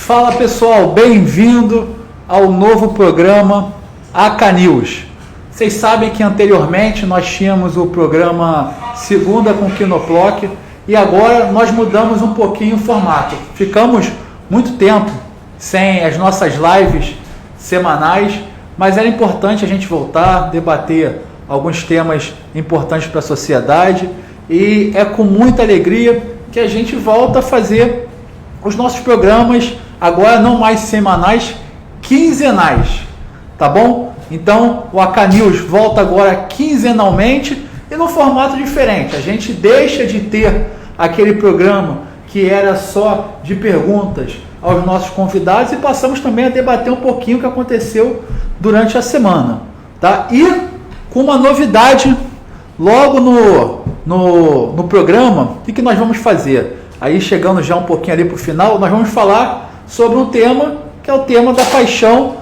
Fala pessoal, bem-vindo ao novo programa AK News. Vocês sabem que anteriormente nós tínhamos o programa Segunda com Quinoploc e agora nós mudamos um pouquinho o formato. Ficamos muito tempo sem as nossas lives semanais, mas era importante a gente voltar, debater alguns temas importantes para a sociedade e é com muita alegria que a gente volta a fazer os nossos programas, agora não mais semanais, quinzenais, tá bom? Então o AK News volta agora quinzenalmente e num formato diferente. A gente deixa de ter aquele programa que era só de perguntas aos nossos convidados e passamos também a debater um pouquinho o que aconteceu durante a semana, tá? E com uma novidade, logo no programa, o que nós vamos fazer? Aí chegando já um pouquinho ali para o final, nós vamos falar sobre um tema que é o tema da paixão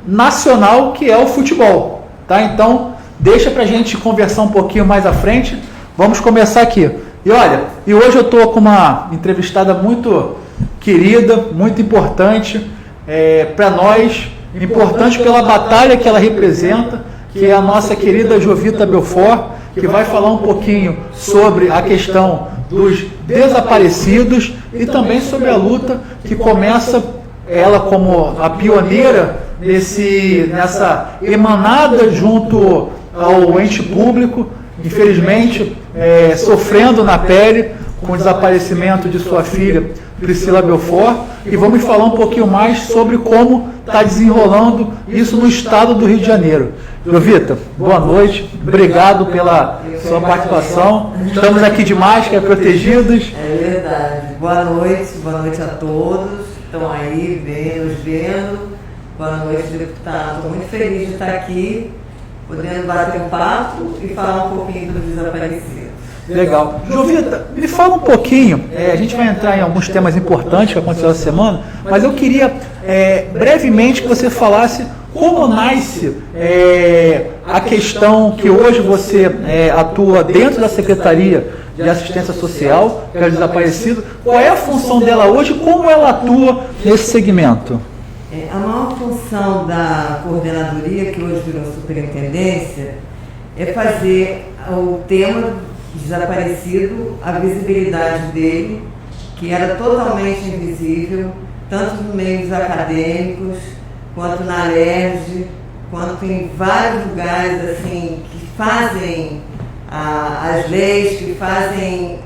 nacional, que é o futebol, tá? Então, deixa para a gente conversar um pouquinho mais à frente. Vamos começar aqui. E olha, e hoje eu estou com uma entrevistada muito querida, muito importante para nós, importante pela batalha que ela representa, que é a nossa querida Jovita Belfort, que vai falar um pouquinho sobre a questão dos desaparecidos e também sobre a luta que começa ela como a pioneira nessa emanada junto ao ente público, infelizmente sofrendo na pele com o desaparecimento de sua filha Priscila Belfort, e vamos falar um pouquinho mais sobre como está desenrolando isso no estado do Rio de Janeiro. Jovita, boa noite, obrigado pela sua participação. Estamos aqui de máscara, protegidos. É verdade. Boa noite a todos que estão aí nos vendo. Boa noite, deputado. Estou muito feliz de estar aqui, podendo bater um papo e falar um pouquinho dos desaparecidos. Legal. Jovita, me fala um pouquinho, a gente vai entrar em alguns temas importantes que aconteceram essa semana, mas eu queria brevemente que você falasse como nasce a questão que hoje você atua dentro da Secretaria de Assistência Social, que é o desaparecido. Qual é a função dela hoje e como ela atua nesse segmento? A maior função da coordenadoria, que hoje virou superintendência, é fazer o tema desaparecido, a visibilidade dele, que era totalmente invisível, tanto nos meios acadêmicos, quanto na LERJ, quanto em vários lugares assim, que fazem as leis, que fazem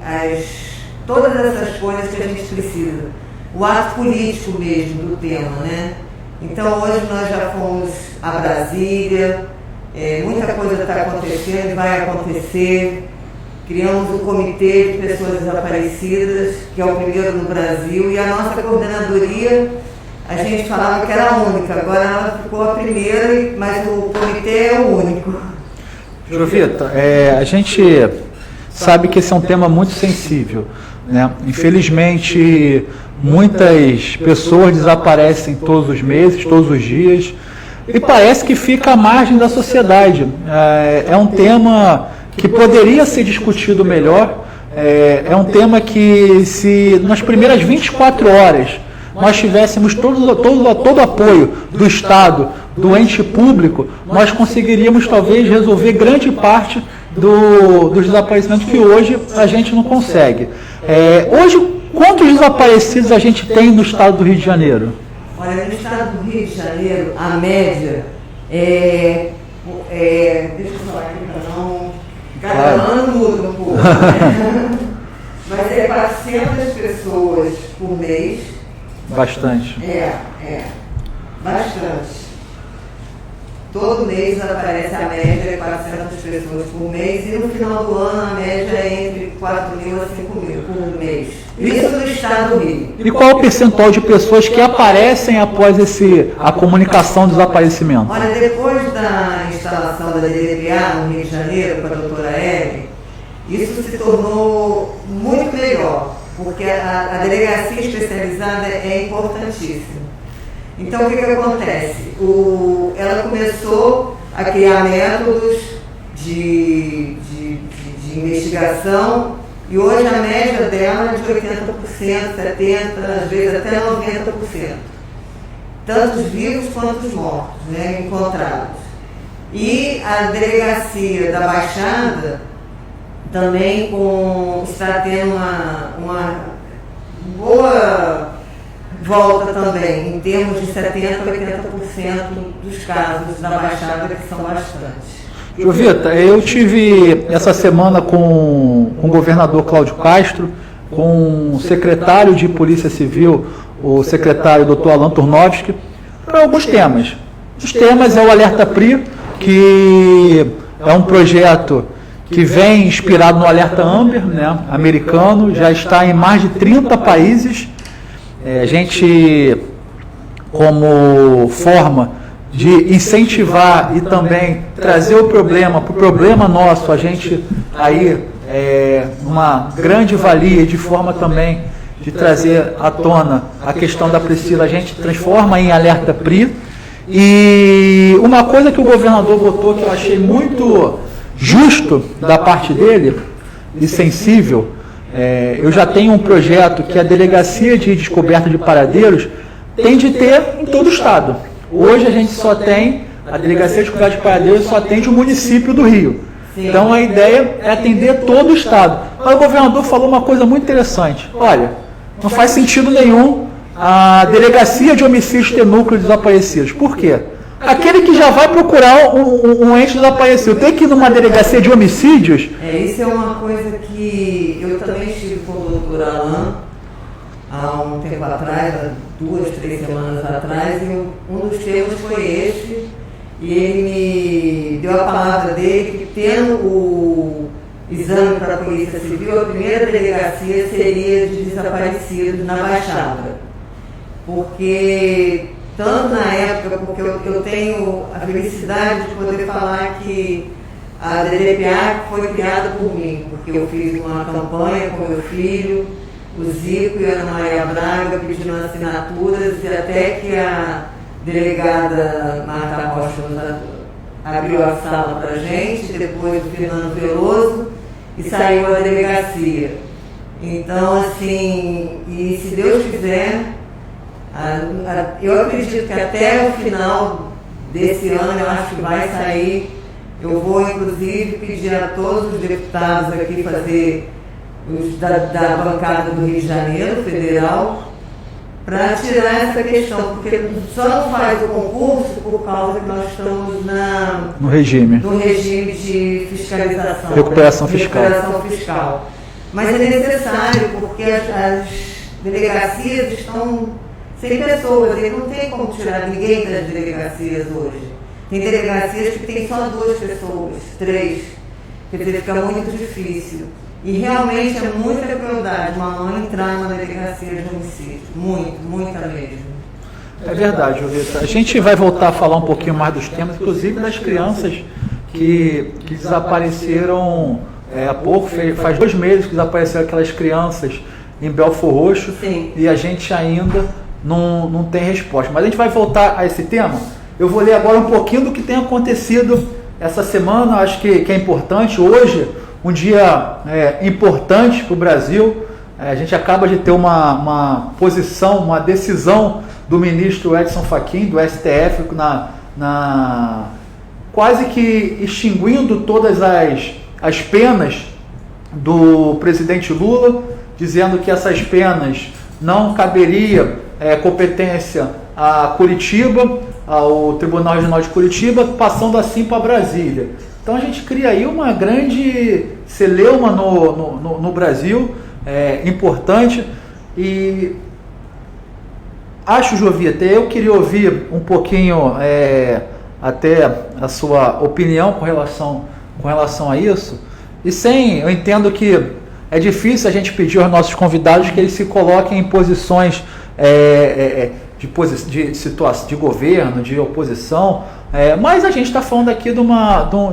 todas essas coisas que a gente precisa. O ato político mesmo do tema, né? Então hoje nós já fomos a Brasília, muita coisa está acontecendo, vai acontecer. Criamos um comitê de pessoas desaparecidas, que é o primeiro no Brasil, e a nossa coordenadoria, a gente falava que era a única, agora ela ficou a primeira, mas o comitê é o único. Jovita, a gente sabe que esse é um tema muito sensível, né? Infelizmente, muitas pessoas desaparecem todos os meses, todos os dias, e parece que fica à margem da sociedade. É um tema que poderia ser discutido melhor, é um tema que, se nas primeiras 24 horas nós tivéssemos todo o apoio do Estado, do ente público, nós conseguiríamos talvez resolver grande parte dos desaparecimentos que hoje a gente não consegue. Hoje, quantos desaparecidos a gente tem no estado do Rio de Janeiro? Olha, no estado do Rio de Janeiro, a média deixa eu falar aqui para não... Cada ano muda um pouco, né? Mas 400 pessoas por mês. Bastante. Bastante. Todo mês aparece a média de 400 pessoas por mês e no final do ano a média é entre 4 mil a 5 mil por mês. Isso no estado do Rio. E qual é o percentual de pessoas que aparecem após a comunicação do desaparecimento? Olha, depois da instalação da DDPA no Rio de Janeiro com a doutora Eve, isso se tornou muito melhor, porque a delegacia especializada é importantíssima. Então, o que acontece? Ela começou a criar métodos de investigação E hoje a média dela é de 80%, 70%, às vezes até 90%. Tanto os vivos quanto os mortos, né, encontrados. E a delegacia da Baixada também está tendo uma boa volta também, em termos de 70% a 80% dos casos da Baixada, que são bastantes. Jovita, eu tive essa semana com o governador Cláudio Castro, com o secretário de Polícia Civil, o secretário Dr. Alan Turnovski, para alguns temas. Os temas é o Alerta PRI, que é um projeto que vem inspirado no Alerta Amber, né, americano, já está em mais de 30 países. A gente, como forma de incentivar e também trazer o problema para o problema nosso, a gente aí uma grande valia de forma também de trazer à tona a questão da Priscila, a gente transforma em Alerta PRI. E uma coisa que o governador botou que eu achei muito justo da parte dele e sensível, eu já tenho um projeto que a Delegacia de Descoberta de Paradeiros tem de ter em todo o estado. Hoje a gente só tem, a Delegacia de Descoberta de Paradeiros só atende o município do Rio. Sim. Então a ideia é atender todo o estado. Mas o governador falou uma coisa muito interessante. Olha, não faz sentido nenhum a Delegacia de Homicídios ter núcleo de desaparecidos. Por quê? Aquele que já vai procurar um ente desaparecido tem que ir numa delegacia de homicídios. Isso é uma coisa que eu também estive com o doutor Alan há um tempo atrás, há 2, 3 semanas atrás, e um dos temas foi esse, e ele me deu a palavra dele que, tendo o exame para a Polícia Civil, a primeira delegacia seria de desaparecidos na Baixada. Porque, tanto na época, porque eu tenho a felicidade de poder falar que a DDPA foi criada por mim, porque eu fiz uma campanha com meu filho, o Zico e a Ana Maria Braga, pedindo assinaturas, e até que a delegada Marta Rocha abriu a sala para a gente, depois o Fernando Veloso, e saiu a delegacia. Então, assim, e se Deus quiser, eu acredito que até o final desse ano, eu acho que vai sair. Eu vou, inclusive, pedir a todos os deputados aqui fazer da bancada do Rio de Janeiro, federal, para tirar essa questão, porque só não faz o concurso por causa que nós estamos no regime de fiscalização, recuperação fiscal. Mas é necessário, porque as delegacias estão sem pessoas, e não tem como tirar ninguém das delegacias hoje. Tem delegacias que tem só 2 pessoas, 3, quer dizer, fica muito difícil. E realmente é muita crueldade uma mãe entrar numa delegacia de homicídio. Muita mesmo. É verdade, Jovita. A gente vai voltar a falar um pouquinho mais dos temas, inclusive das crianças que desapareceram há pouco. Faz 2 meses que desapareceram aquelas crianças em Belfor Roxo. Sim. E a gente ainda não tem resposta. Mas a gente vai voltar a esse tema. Eu vou ler agora um pouquinho do que tem acontecido essa semana. Acho que é importante. Hoje, um dia importante para o Brasil. A gente acaba de ter uma posição, uma decisão do ministro Edson Fachin, do STF, quase que extinguindo todas as penas do presidente Lula, dizendo que essas penas não caberia competência a Curitiba, ao Tribunal Regional de Curitiba, passando assim para Brasília. Então a gente cria aí uma grande celeuma no Brasil, importante, e acho, Jovita, eu queria ouvir um pouquinho até a sua opinião com relação a isso, eu entendo que é difícil a gente pedir aos nossos convidados que eles se coloquem em posições de governo, de oposição, mas a gente está falando aqui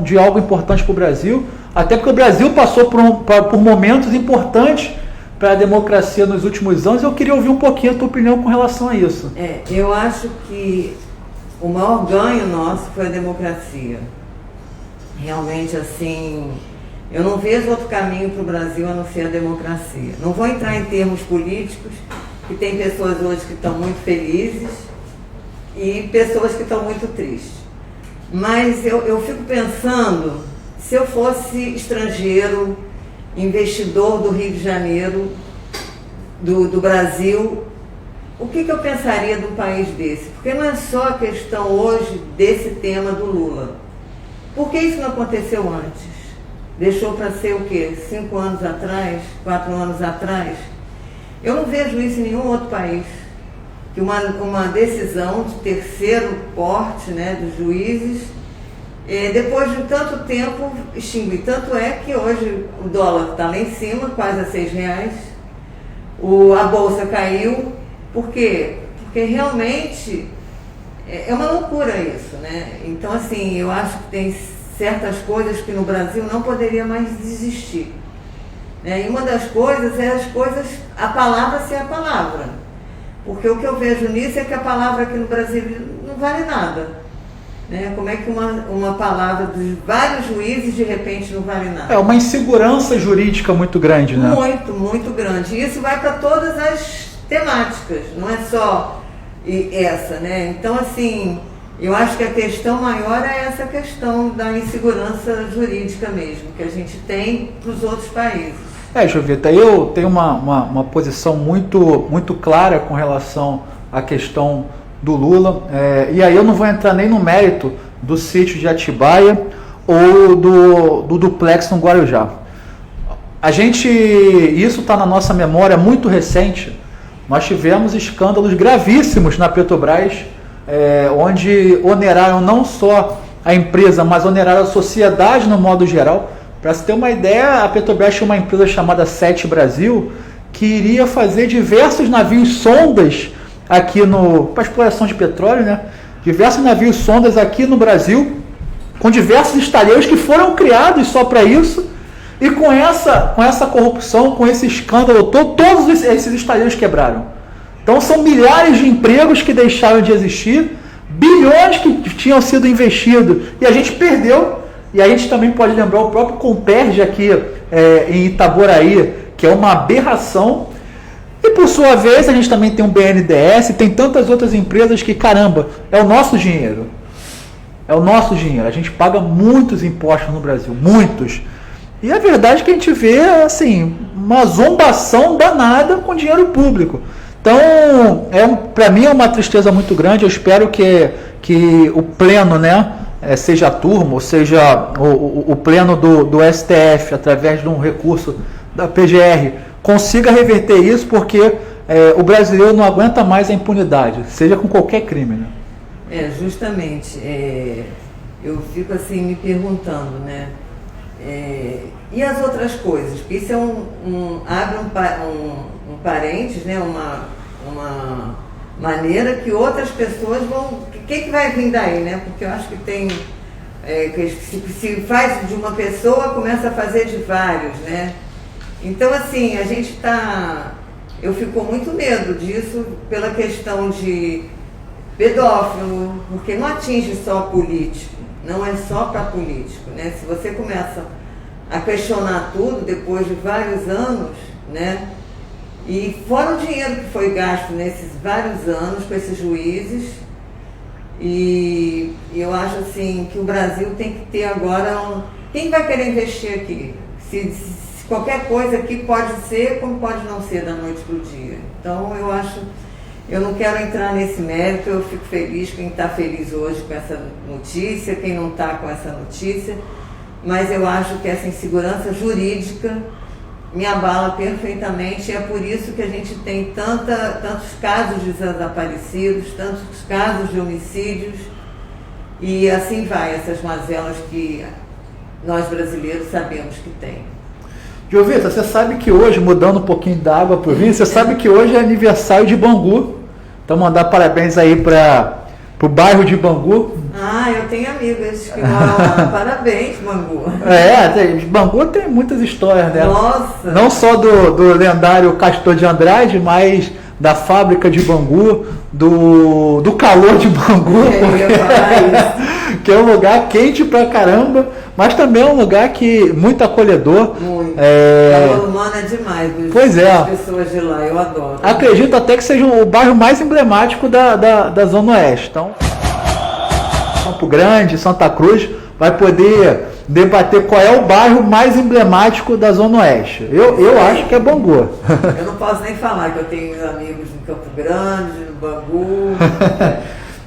de algo importante para o Brasil, até porque o Brasil passou por momentos importantes para a democracia nos últimos anos. Eu queria ouvir um pouquinho a tua opinião com relação a isso. Eu acho que o maior ganho nosso foi a democracia. Realmente, assim, Eu não vejo outro caminho para o Brasil a não ser a democracia. Não vou entrar em termos políticos, que tem pessoas hoje que estão muito felizes e pessoas que estão muito tristes. Mas eu fico pensando, se eu fosse estrangeiro, investidor do Rio de Janeiro, do Brasil, o que eu pensaria de um país desse? Porque não é só a questão hoje desse tema do Lula. Por que isso não aconteceu antes? Deixou para ser o quê? 5 anos atrás? 4 anos atrás? Eu não vejo isso em nenhum outro país. Que uma decisão de terceiro porte, né, dos juízes, depois de tanto tempo extinguir. Tanto é que hoje o dólar está lá em cima, quase a R$6. A bolsa caiu. Por quê? Porque realmente é uma loucura isso, né? Então, assim, eu acho que tem certas coisas que no Brasil não poderia mais existir. Né? E uma das coisas é a palavra ser a palavra. Porque o que eu vejo nisso é que a palavra aqui no Brasil não vale nada. Né? Como é que uma palavra dos vários juízes de repente não vale nada? É uma insegurança jurídica muito grande, né? Muito, muito grande. E isso vai para todas as temáticas, não é só essa, né? Então, assim, eu acho que a questão maior é essa questão da insegurança jurídica mesmo, que a gente tem para os outros países. Jovita, eu tenho uma posição muito clara com relação à questão do Lula, e aí eu não vou entrar nem no mérito do sítio de Atibaia ou do duplex no Guarujá. Isso está na nossa memória muito recente. Nós tivemos escândalos gravíssimos na Petrobras, onde oneraram não só a empresa, mas oneraram a sociedade no modo geral. Para se ter uma ideia, a Petrobras tinha uma empresa chamada Sete Brasil, que iria fazer diversos navios sondas aqui para exploração de petróleo, né? Diversos navios sondas aqui no Brasil, com diversos estaleiros que foram criados só para isso. E com essa corrupção, com esse escândalo todo, todos esses estaleiros quebraram. Então são milhares de empregos que deixaram de existir, bilhões que tinham sido investidos e a gente perdeu. E a gente também pode lembrar o próprio Comperj aqui em Itaboraí, que é uma aberração. E por sua vez a gente também tem um BNDES, tem tantas outras empresas que, caramba, é o nosso dinheiro. É o nosso dinheiro. A gente paga muitos impostos no Brasil, muitos. E a verdade é que a gente vê, assim, uma zombação danada com dinheiro público. Então, para mim é uma tristeza muito grande. Eu espero que o pleno, né, seja a turma, ou seja, o pleno do STF, através de um recurso da PGR, consiga reverter isso, porque o brasileiro não aguenta mais a impunidade, seja com qualquer crime, né? Justamente. Eu fico assim me perguntando, né? E as outras coisas? Porque isso abre um parênteses, né? Uma maneira que outras pessoas vão... O que vai vir daí, né? Porque eu acho que tem... se faz de uma pessoa, começa a fazer de vários, né? Então, assim, a gente está... Eu fico com muito medo disso pela questão de pedófilo, porque não atinge só político, não é só para político, né? Se você começa a questionar tudo depois de vários anos, né? E fora o dinheiro que foi gasto nesses vários anos com esses juízes, e eu acho assim que o Brasil tem que ter agora quem vai querer investir aqui? Se qualquer coisa aqui pode ser como pode não ser da noite para o dia. Então eu não quero entrar nesse mérito, eu fico feliz quem está feliz hoje com essa notícia, quem não está com essa notícia, mas eu acho que essa insegurança jurídica me abala perfeitamente, e é por isso que a gente tem tantos casos de desaparecidos, tantos casos de homicídios, e assim vai, essas mazelas que nós brasileiros sabemos que tem. Jovita, você sabe que hoje, mudando um pouquinho da água para o vinho, você sabe que hoje é aniversário de Bangu. Então mandar parabéns aí para o bairro de Bangu. Eu tenho amigos que moram lá. Parabéns, Bangu. Bangu tem muitas histórias, né? Nossa! Não só do lendário Castor de Andrade, mas da fábrica de Bangu, do calor de Bangu, Eu ia falar isso. que é um lugar quente pra caramba, mas também é um lugar que muito acolhedor. Muito. É... Calor humano é demais. Pois é. As pessoas de lá, eu adoro. Acredito até que seja o bairro mais emblemático da Zona Oeste. Então, Campo Grande, Santa Cruz, vai poder debater qual é o bairro mais emblemático da Zona Oeste. Eu acho que é Bangu. Eu não posso nem falar que eu tenho amigos no Campo Grande, no Bangu.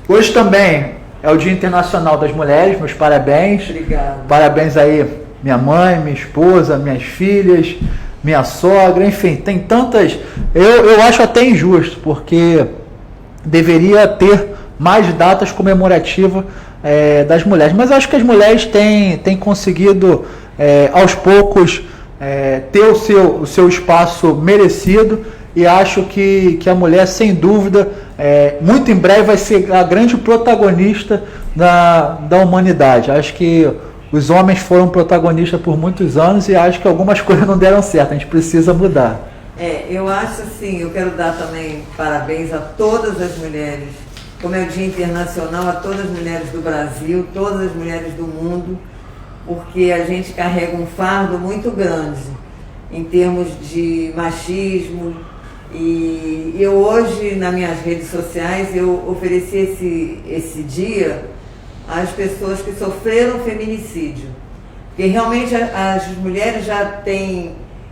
Hoje também é o Dia Internacional das Mulheres, meus parabéns. Obrigada. Parabéns aí, minha mãe, minha esposa, minhas filhas, minha sogra, enfim, tem tantas. Eu acho até injusto, porque deveria ter mais datas comemorativas das mulheres. Mas eu acho que as mulheres têm conseguido, aos poucos, ter o seu espaço merecido, e acho que a mulher, sem dúvida, muito em breve vai ser a grande protagonista da humanidade. Acho que os homens foram protagonistas por muitos anos e acho que algumas coisas não deram certo, a gente precisa mudar. Eu acho assim, eu quero dar também parabéns a todas as mulheres, como é o Dia Internacional, a todas as mulheres do Brasil, todas as mulheres do mundo, porque a gente carrega um fardo muito grande em termos de machismo. E eu hoje, nas minhas redes sociais, eu ofereci esse dia às pessoas que sofreram feminicídio. Porque realmente as mulheres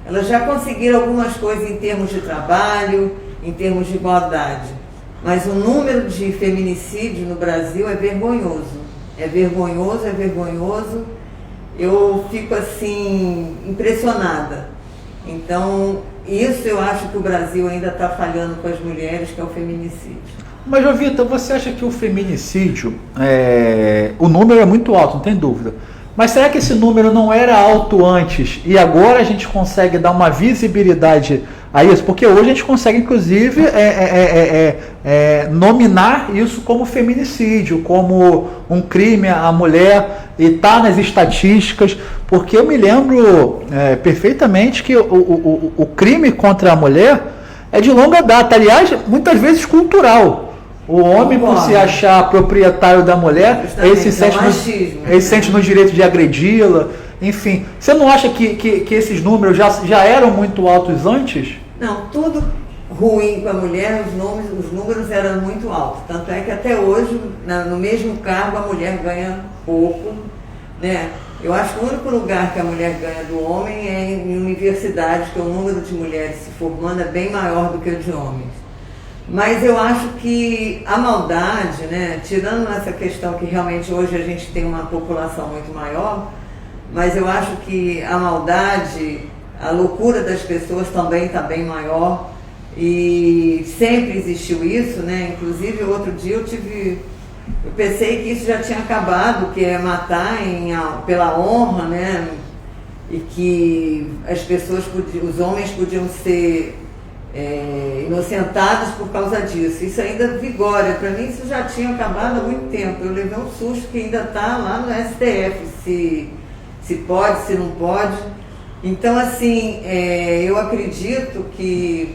elas já conseguiram algumas coisas em termos de trabalho, em termos de igualdade. Mas o número de feminicídio no Brasil é vergonhoso. É vergonhoso, é vergonhoso. Eu fico assim, impressionada. Então, isso eu acho que o Brasil ainda está falhando com as mulheres, que é o feminicídio. Mas, Jovita, você acha que o feminicídio, o número é muito alto, não tem dúvida. Mas será que esse número não era alto antes e agora a gente consegue dar uma visibilidade a isso? Porque hoje a gente consegue, inclusive, nominar isso como feminicídio, como um crime à mulher, e está nas estatísticas, porque eu me lembro perfeitamente que o crime contra a mulher é de longa data, aliás, muitas vezes cultural. O homem, por se achar proprietário da mulher, ele se sente no direito de agredi-la, enfim. Você não acha que esses números já eram muito altos antes? Não, tudo ruim com a mulher, os números eram muito altos. Tanto é que até hoje, no mesmo cargo, a mulher ganha pouco, né? Eu acho que o único lugar que a mulher ganha do homem é em universidades, que o número de mulheres se formando é bem maior do que o de homens. Mas eu acho que a maldade, né, tirando essa questão que realmente hoje a gente tem uma população muito maior, mas eu acho que a maldade, a loucura das pessoas também está bem maior, e sempre existiu isso, né? Inclusive outro dia eu pensei que isso já tinha acabado, que é matar pela honra, né? E que os homens podiam ser inocentados por causa disso. Isso ainda vigora. Para mim isso já tinha acabado há muito tempo. Eu levei um susto que ainda está lá no STF, se pode, se não pode. Então, assim, eu acredito que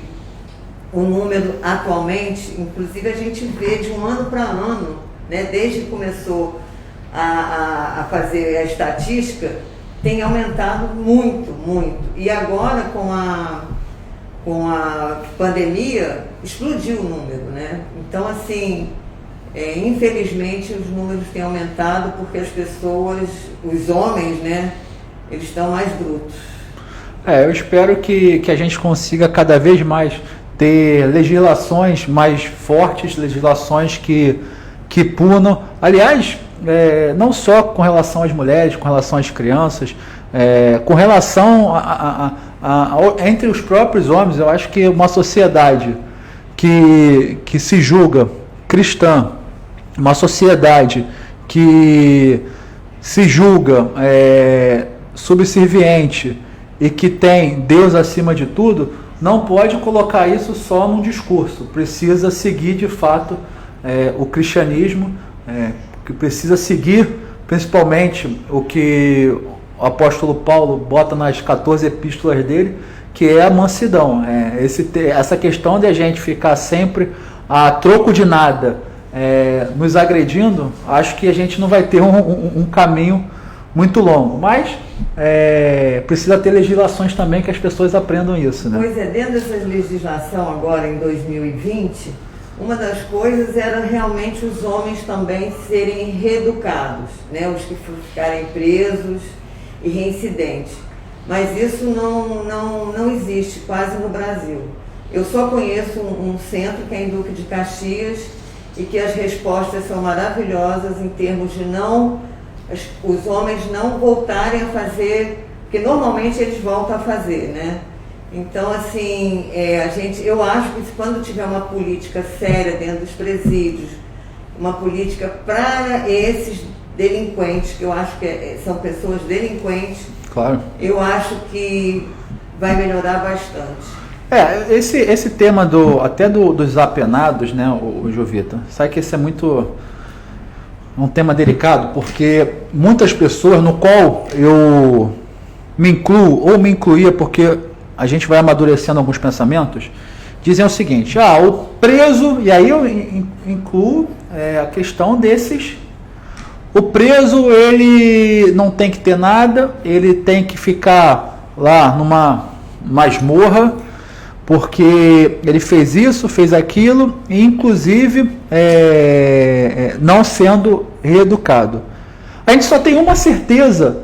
o número atualmente, inclusive a gente vê de um ano para ano, né, desde que começou a fazer a estatística, tem aumentado muito, muito. E agora, com a pandemia, explodiu o número, né? Então, assim, infelizmente os números têm aumentado porque as pessoas, os homens, né, eles estão mais brutos. Eu espero que a gente consiga cada vez mais ter legislações mais fortes, legislações que punam. Aliás, não só com relação às mulheres, com relação às crianças, com relação entre os próprios homens. Eu acho que uma sociedade que se julga cristã, uma sociedade que se julga subserviente e que tem Deus acima de tudo, não pode colocar isso só num discurso. Precisa seguir de fato o cristianismo, que precisa seguir principalmente o que o apóstolo Paulo bota nas 14 epístolas dele, que é a mansidão. Essa questão de a gente ficar sempre a troco de nada nos agredindo, acho que a gente não vai ter um caminho muito longo, mas precisa ter legislações também que as pessoas aprendam isso, né? Pois é, dentro dessa legislação agora em 2020, uma das coisas era realmente os homens também serem reeducados, né? Os que ficarem presos e reincidentes. Mas isso não existe quase no Brasil. Eu só conheço um centro que é em Duque de Caxias e que as respostas são maravilhosas em termos de os homens não voltarem a fazer, porque normalmente eles voltam a fazer, né? Então, assim, eu acho que quando tiver uma política séria dentro dos presídios, uma política para esses delinquentes, que eu acho que são pessoas delinquentes, claro, eu acho que vai melhorar bastante. Esse tema dos apenados, né, o Jovita, sabe que esse é um tema delicado, porque muitas pessoas, no qual eu me incluo, ou me incluía, porque a gente vai amadurecendo alguns pensamentos, dizem o seguinte: o preso, e aí eu incluo a questão desses, o preso ele não tem que ter nada, ele tem que ficar lá numa masmorra, porque ele fez isso, fez aquilo, e inclusive não sendo reeducado. A gente só tem uma certeza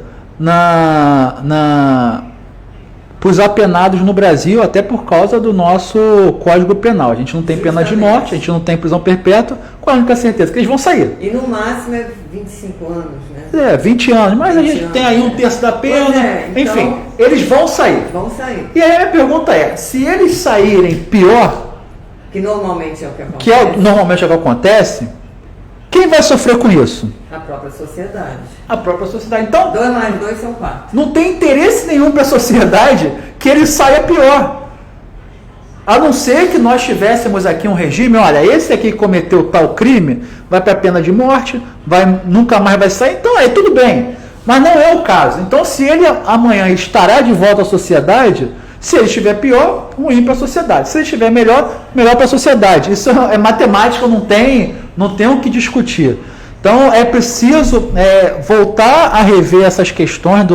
para os apenados no Brasil, até por causa do nosso Código Penal. A gente não tem pena de morte, a gente não tem prisão perpétua. Qual a única certeza? Que eles vão sair. E no máximo 25 anos, né? 20 anos, mas a gente tem aí um terço da pena. Então, enfim, eles vão sair. Vão sair. E aí a minha pergunta se eles saírem pior, que normalmente é o que acontece, normalmente é o que acontece, quem vai sofrer com isso? A própria sociedade. A própria sociedade. Então, 2 mais 2 são 4. Não tem interesse nenhum para a sociedade que ele saia pior. A não ser que nós tivéssemos aqui um regime, olha, esse aqui que cometeu tal crime, vai para a pena de morte, nunca mais vai sair, então aí tudo bem. Mas não é o caso. Então, se ele amanhã estará de volta à sociedade, se ele estiver pior, ruim para a sociedade. Se ele estiver melhor, melhor para a sociedade. Isso é matemática, não tem o que discutir. Então, é preciso voltar a rever essas questões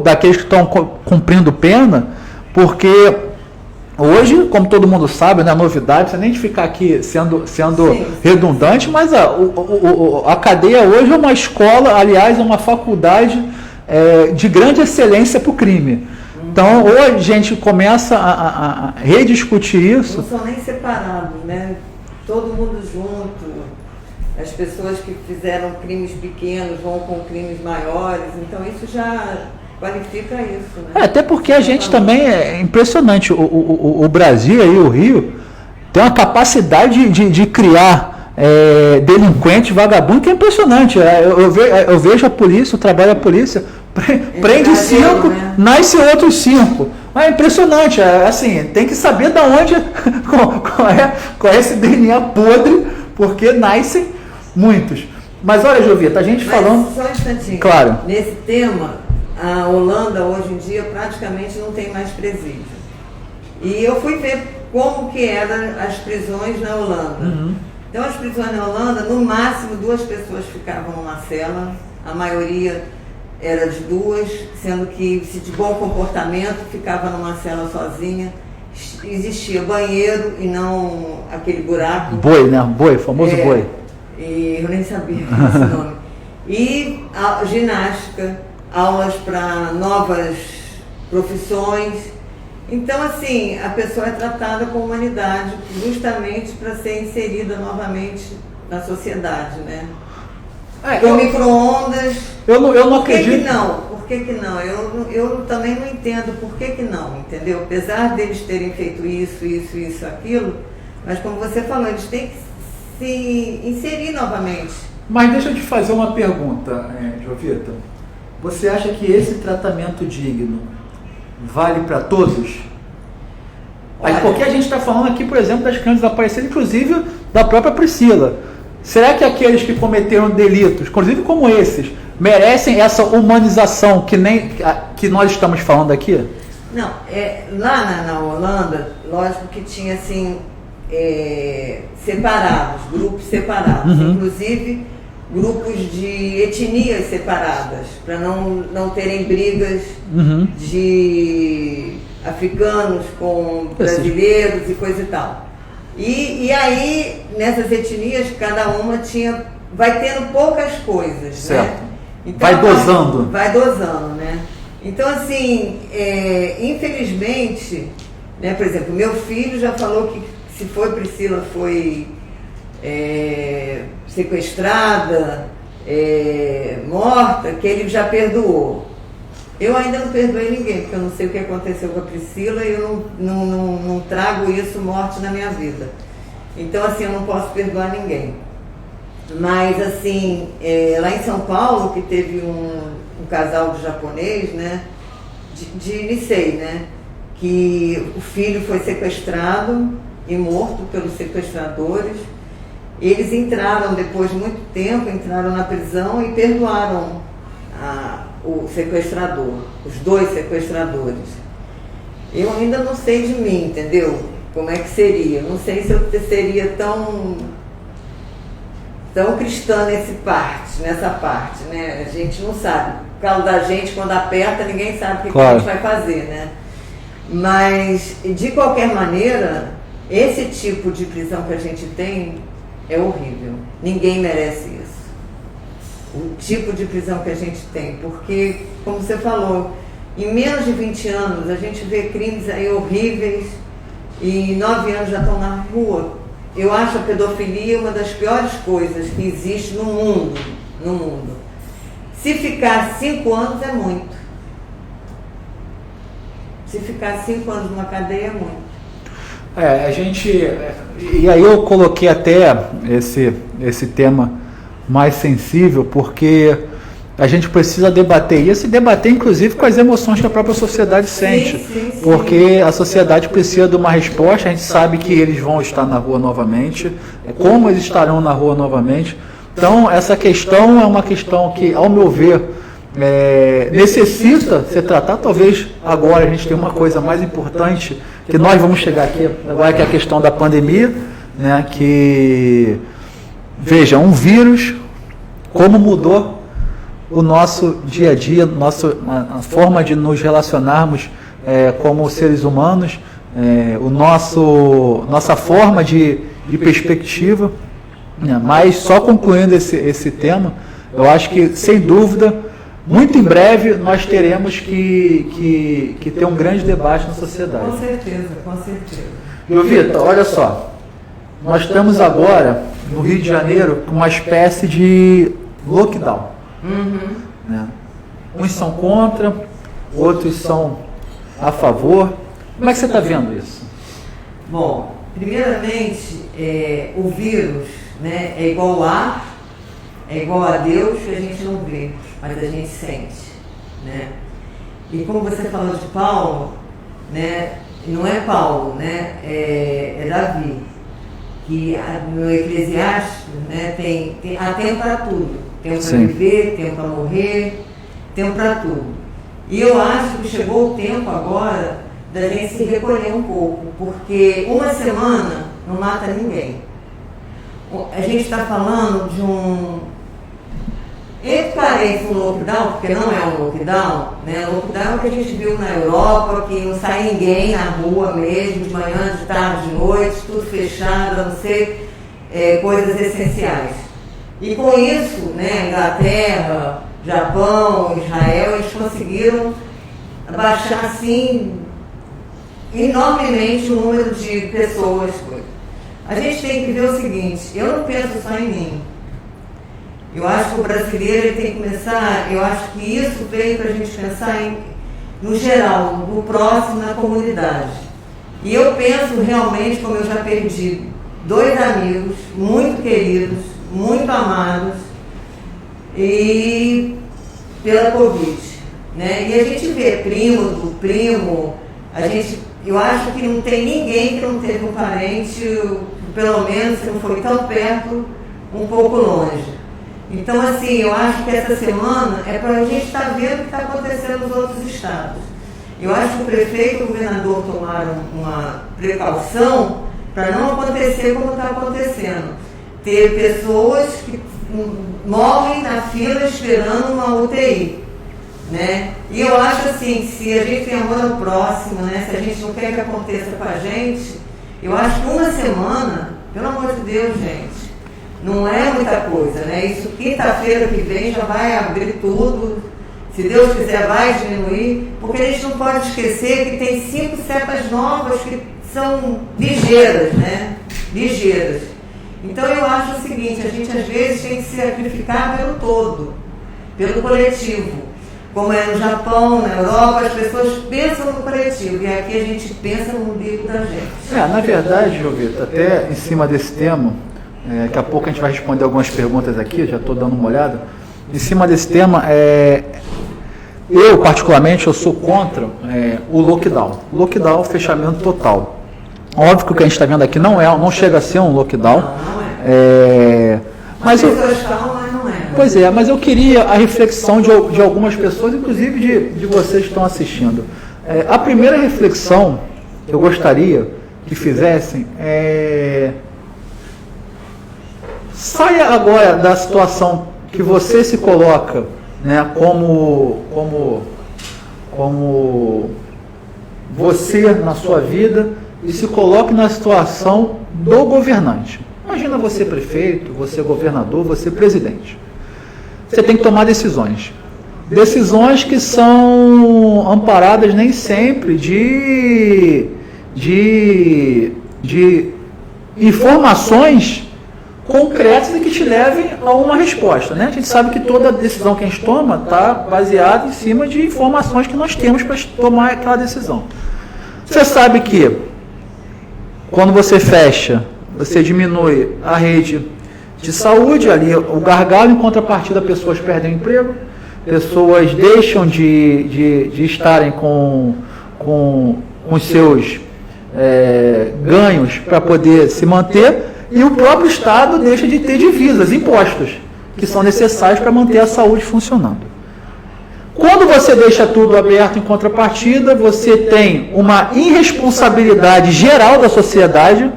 daqueles que estão cumprindo pena, porque hoje, como todo mundo sabe, não é novidade, não precisa nem de ficar aqui sendo redundante, mas a cadeia hoje é uma escola, aliás, é uma faculdade de grande excelência para o crime. Então, hoje a gente começa a rediscutir isso. Não são nem separados, né? Todo mundo junto. As pessoas que fizeram crimes pequenos vão com crimes maiores. Então, isso já qualifica isso, né? Até porque a gente também é impressionante. O Brasil, aí, o Rio, tem uma capacidade de criar delinquente, vagabundo, que é impressionante. Eu vejo a polícia, o trabalho da polícia, prende 5, né? Nasce outros 5. É impressionante, assim, tem que saber de onde, qual é esse DNA podre, porque nascem muitos. Mas olha, Jovita, a gente falando... Só um instantinho. Claro. Nesse tema, a Holanda hoje em dia praticamente não tem mais presídio. E eu fui ver como que eram as prisões na Holanda. Uhum. Então, as prisões na Holanda, no máximo 2 pessoas ficavam numa cela, a maioria era de 2, sendo que, se de bom comportamento, ficava numa cela sozinha. Existia banheiro e não aquele buraco. Boi, né? Boi, famoso boi. E eu nem sabia esse nome. E ginástica, aulas para novas profissões. Então, assim, a pessoa é tratada com humanidade, justamente para ser inserida novamente na sociedade, né? Com micro-ondas. Eu não acredito. Por que que não? Eu também não entendo por que que não, entendeu? Apesar deles terem feito isso, aquilo, mas como você falou, eles têm que se inserir novamente. Mas deixa eu te fazer uma pergunta, Jovita. Você acha que esse tratamento digno vale para todos? Olha, porque a gente está falando aqui, por exemplo, das crianças desaparecidas, inclusive da própria Priscila. Será que aqueles que cometeram delitos, inclusive como esses, merecem essa humanização que nós estamos falando aqui? Não, lá na Holanda, lógico que tinha assim, separados, grupos separados, inclusive grupos de etnias separadas, para não terem brigas de africanos com brasileiros e coisa e tal. E aí, nessas etnias, cada uma vai tendo poucas coisas, certo. né? Então, Vai dosando, né? Então, assim, infelizmente, né, por exemplo, meu filho já falou que se Priscila foi sequestrada, morta, que ele já perdoou. Eu ainda não perdoei ninguém, porque eu não sei o que aconteceu com a Priscila e eu não trago isso, morte, na minha vida. Então, assim, eu não posso perdoar ninguém. Mas, assim, lá em São Paulo, que teve um casal de japonês, né, de Nicei, né, que o filho foi sequestrado e morto pelos sequestradores. Eles entraram, depois de muito tempo, entraram na prisão e perdoaram o sequestrador, os 2 sequestradores. Eu ainda não sei de mim, entendeu? Como é que seria? Não sei se eu seria tão cristã nessa parte, né? A gente não sabe. O calo da gente, quando aperta, ninguém sabe o que a gente vai fazer, né? Mas, de qualquer maneira, esse tipo de prisão que a gente tem é horrível. Ninguém merece isso. O tipo de prisão que a gente tem. Porque, como você falou, em menos de 20 anos, a gente vê crimes aí horríveis e 9 anos já estão na rua. Eu acho a pedofilia uma das piores coisas que existe no mundo. Se ficar 5 anos é muito. Se ficar 5 anos numa cadeia é muito. A gente... E aí eu coloquei até esse tema mais sensível, porque a gente precisa debater isso e debater inclusive com as emoções que a própria sociedade sente. Sim. Porque a sociedade precisa de uma resposta. A gente sabe que eles vão estar na rua novamente, como eles estarão na rua novamente. Então essa questão é uma questão que, ao meu ver, necessita ser tratada. Talvez agora a gente tenha uma coisa mais importante que nós vamos chegar aqui agora, que é a questão da pandemia, né? Que, veja, um vírus, como mudou o nosso dia a dia, a forma de nos relacionarmos como seres humanos, nossa forma de perspectiva. Mas só concluindo esse tema, eu acho que, sem dúvida, muito em breve nós teremos que ter um grande debate na sociedade. Com certeza, com certeza. Vitor, olha só, nós estamos agora no Rio de Janeiro com uma espécie de lockdown. Né? Uns são contra, outros são a favor. Como é que você está vendo isso? Bom, primeiramente, o vírus, né, é igual ao ar, é igual a Deus, que a gente não vê, mas a gente sente, né? E como você falou de Paulo, né, não é Paulo, né, é Davi, que no Eclesiastes, né, há tempo para tudo. Tempo para viver, tempo para morrer, tempo para tudo. E eu acho que chegou o tempo agora da gente se recolher um pouco, porque uma semana não mata ninguém. A gente está falando de ele parece um lockdown, porque não é um lockdown, né? Lockdown é o que a gente viu na Europa, que não sai ninguém na rua mesmo, de manhã, de tarde, de noite, tudo fechado, a não ser coisas essenciais. E com isso, né, Inglaterra, Japão, Israel, eles conseguiram baixar assim enormemente o número de pessoas. A gente tem que ver o seguinte, eu não penso só em mim. Eu acho que o brasileiro ele tem que começar, eu acho que isso veio para a gente pensar no geral, no próximo, na comunidade. E eu penso realmente, como eu já perdi 2 amigos muito queridos, muito amados, e pela Covid, né? E a gente vê primo do primo, eu acho que não tem ninguém que não teve um parente, pelo menos se não foi tão perto, um pouco longe. Então, assim, eu acho que essa semana é para a gente estar vendo o que está acontecendo nos outros estados. Eu acho que o prefeito e o governador tomaram uma precaução para não acontecer como está acontecendo. Ter pessoas que morrem na fila esperando uma UTI. Né? E eu acho assim, se a gente tem amor ao próximo, né? Se a gente não quer que aconteça com a gente, eu acho que uma semana, pelo amor de Deus, gente, não é muita coisa, né? Isso quinta-feira que vem já vai abrir tudo, se Deus quiser vai diminuir, porque a gente não pode esquecer que tem 5 cepas novas que são ligeiras, né? Ligeiras. Então eu acho o seguinte, a gente às vezes tem que se sacrificar pelo todo, pelo coletivo. Como é no Japão, na Europa, as pessoas pensam no coletivo, e aqui a gente pensa no umbigo da gente. Na verdade, Jovita, até em cima desse tema, daqui a pouco a gente vai responder algumas perguntas aqui, já estou dando uma olhada. Em cima desse tema, eu particularmente eu sou contra o lockdown. Lockdown, fechamento total. Óbvio que o que a gente está vendo aqui não chega a ser um lockdown. Não é. Mas pessoas falam, mas não é. Pois é, mas eu queria a reflexão de algumas pessoas, inclusive de vocês que estão assistindo. A primeira reflexão que eu gostaria que fizessem saia agora da situação que você se coloca, né, como você na sua vida, e se coloque na situação do governante. Imagina você prefeito, você governador, você presidente. Você tem que tomar decisões. Decisões que são amparadas nem sempre de informações concretas e que te levem a uma resposta, né? A gente sabe que toda decisão que a gente toma está baseada em cima de informações que nós temos para tomar aquela decisão. Você sabe que quando você fecha, você diminui a rede de saúde, ali o gargalo, em contrapartida pessoas perdem o emprego, pessoas deixam de estarem com os seus ganhos para poder se manter, e o próprio Estado deixa de ter divisas, impostos, que são necessários para manter a saúde funcionando. Quando você deixa tudo aberto em contrapartida, você tem uma irresponsabilidade geral da sociedade.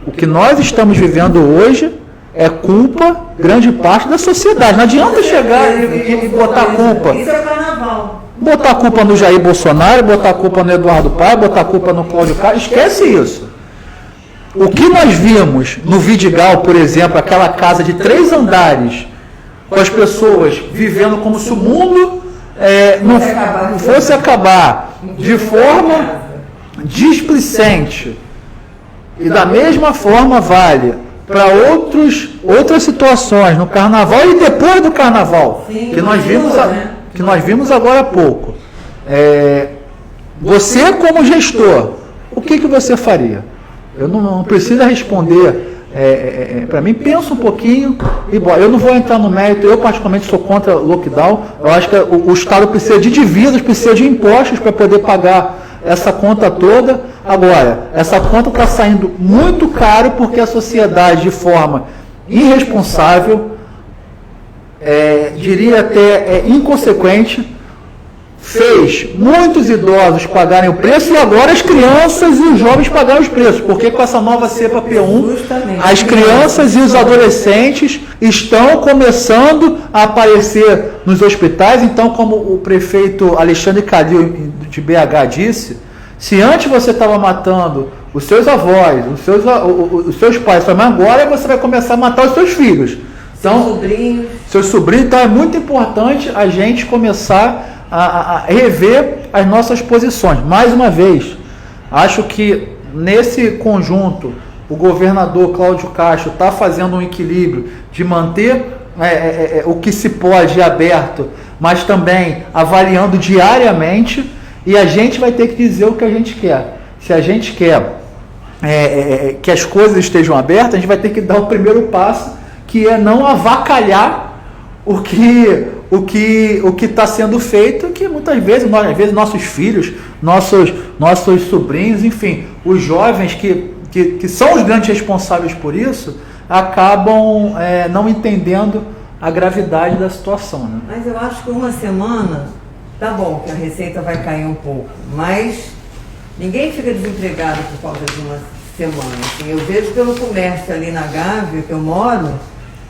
O que nós estamos vivendo hoje é culpa, grande parte, da sociedade. Não adianta chegar e botar culpa. Isso é carnaval. Botar a culpa no Jair Bolsonaro, botar a culpa no Eduardo Paes, botar a culpa no Cláudio Castro. Esquece isso. O que nós vimos no Vidigal, por exemplo, aquela casa de 3 andares, com as pessoas vivendo como se o mundo não fosse acabar de forma displicente. E da mesma forma vale para outras situações, no carnaval e depois do carnaval, sim, que nós vimos agora há pouco. Você, como gestor, o que você faria? Eu não preciso responder para mim, pensa um pouquinho e bom, eu não vou entrar no mérito, eu particularmente sou contra o lockdown. Eu acho que o Estado precisa de divisas, precisa de impostos para poder pagar essa conta toda. Agora, essa conta está saindo muito caro porque a sociedade, de forma irresponsável, diria até inconsequente, fez muitos idosos pagarem o preço e agora as crianças e os jovens pagaram os preços, porque com essa nova cepa P1, as crianças e os adolescentes estão começando a aparecer nos hospitais. Então, como o prefeito Alexandre Calil de BH disse, se antes você estava matando os seus avós, os seus pais, sua mãe, agora você vai começar a matar os seus filhos. Então, seus sobrinhos. Então é muito importante a gente começar a rever as nossas posições. Mais uma vez, acho que nesse conjunto o governador Cláudio Castro está fazendo um equilíbrio de manter o que se pode aberto, mas também avaliando diariamente, e a gente vai ter que dizer o que a gente quer. Se a gente quer que as coisas estejam abertas, a gente vai ter que dar o primeiro passo, que é não avacalhar o que está sendo feito, que muitas vezes, nossos filhos, nossos sobrinhos, enfim, os jovens que são os grandes responsáveis por isso, acabam não entendendo a gravidade da situação. Né? Mas eu acho que uma semana tá bom que a receita vai cair um pouco, mas ninguém fica desempregado por causa de uma semana. Assim, eu vejo pelo comércio ali na Gávea, que eu moro,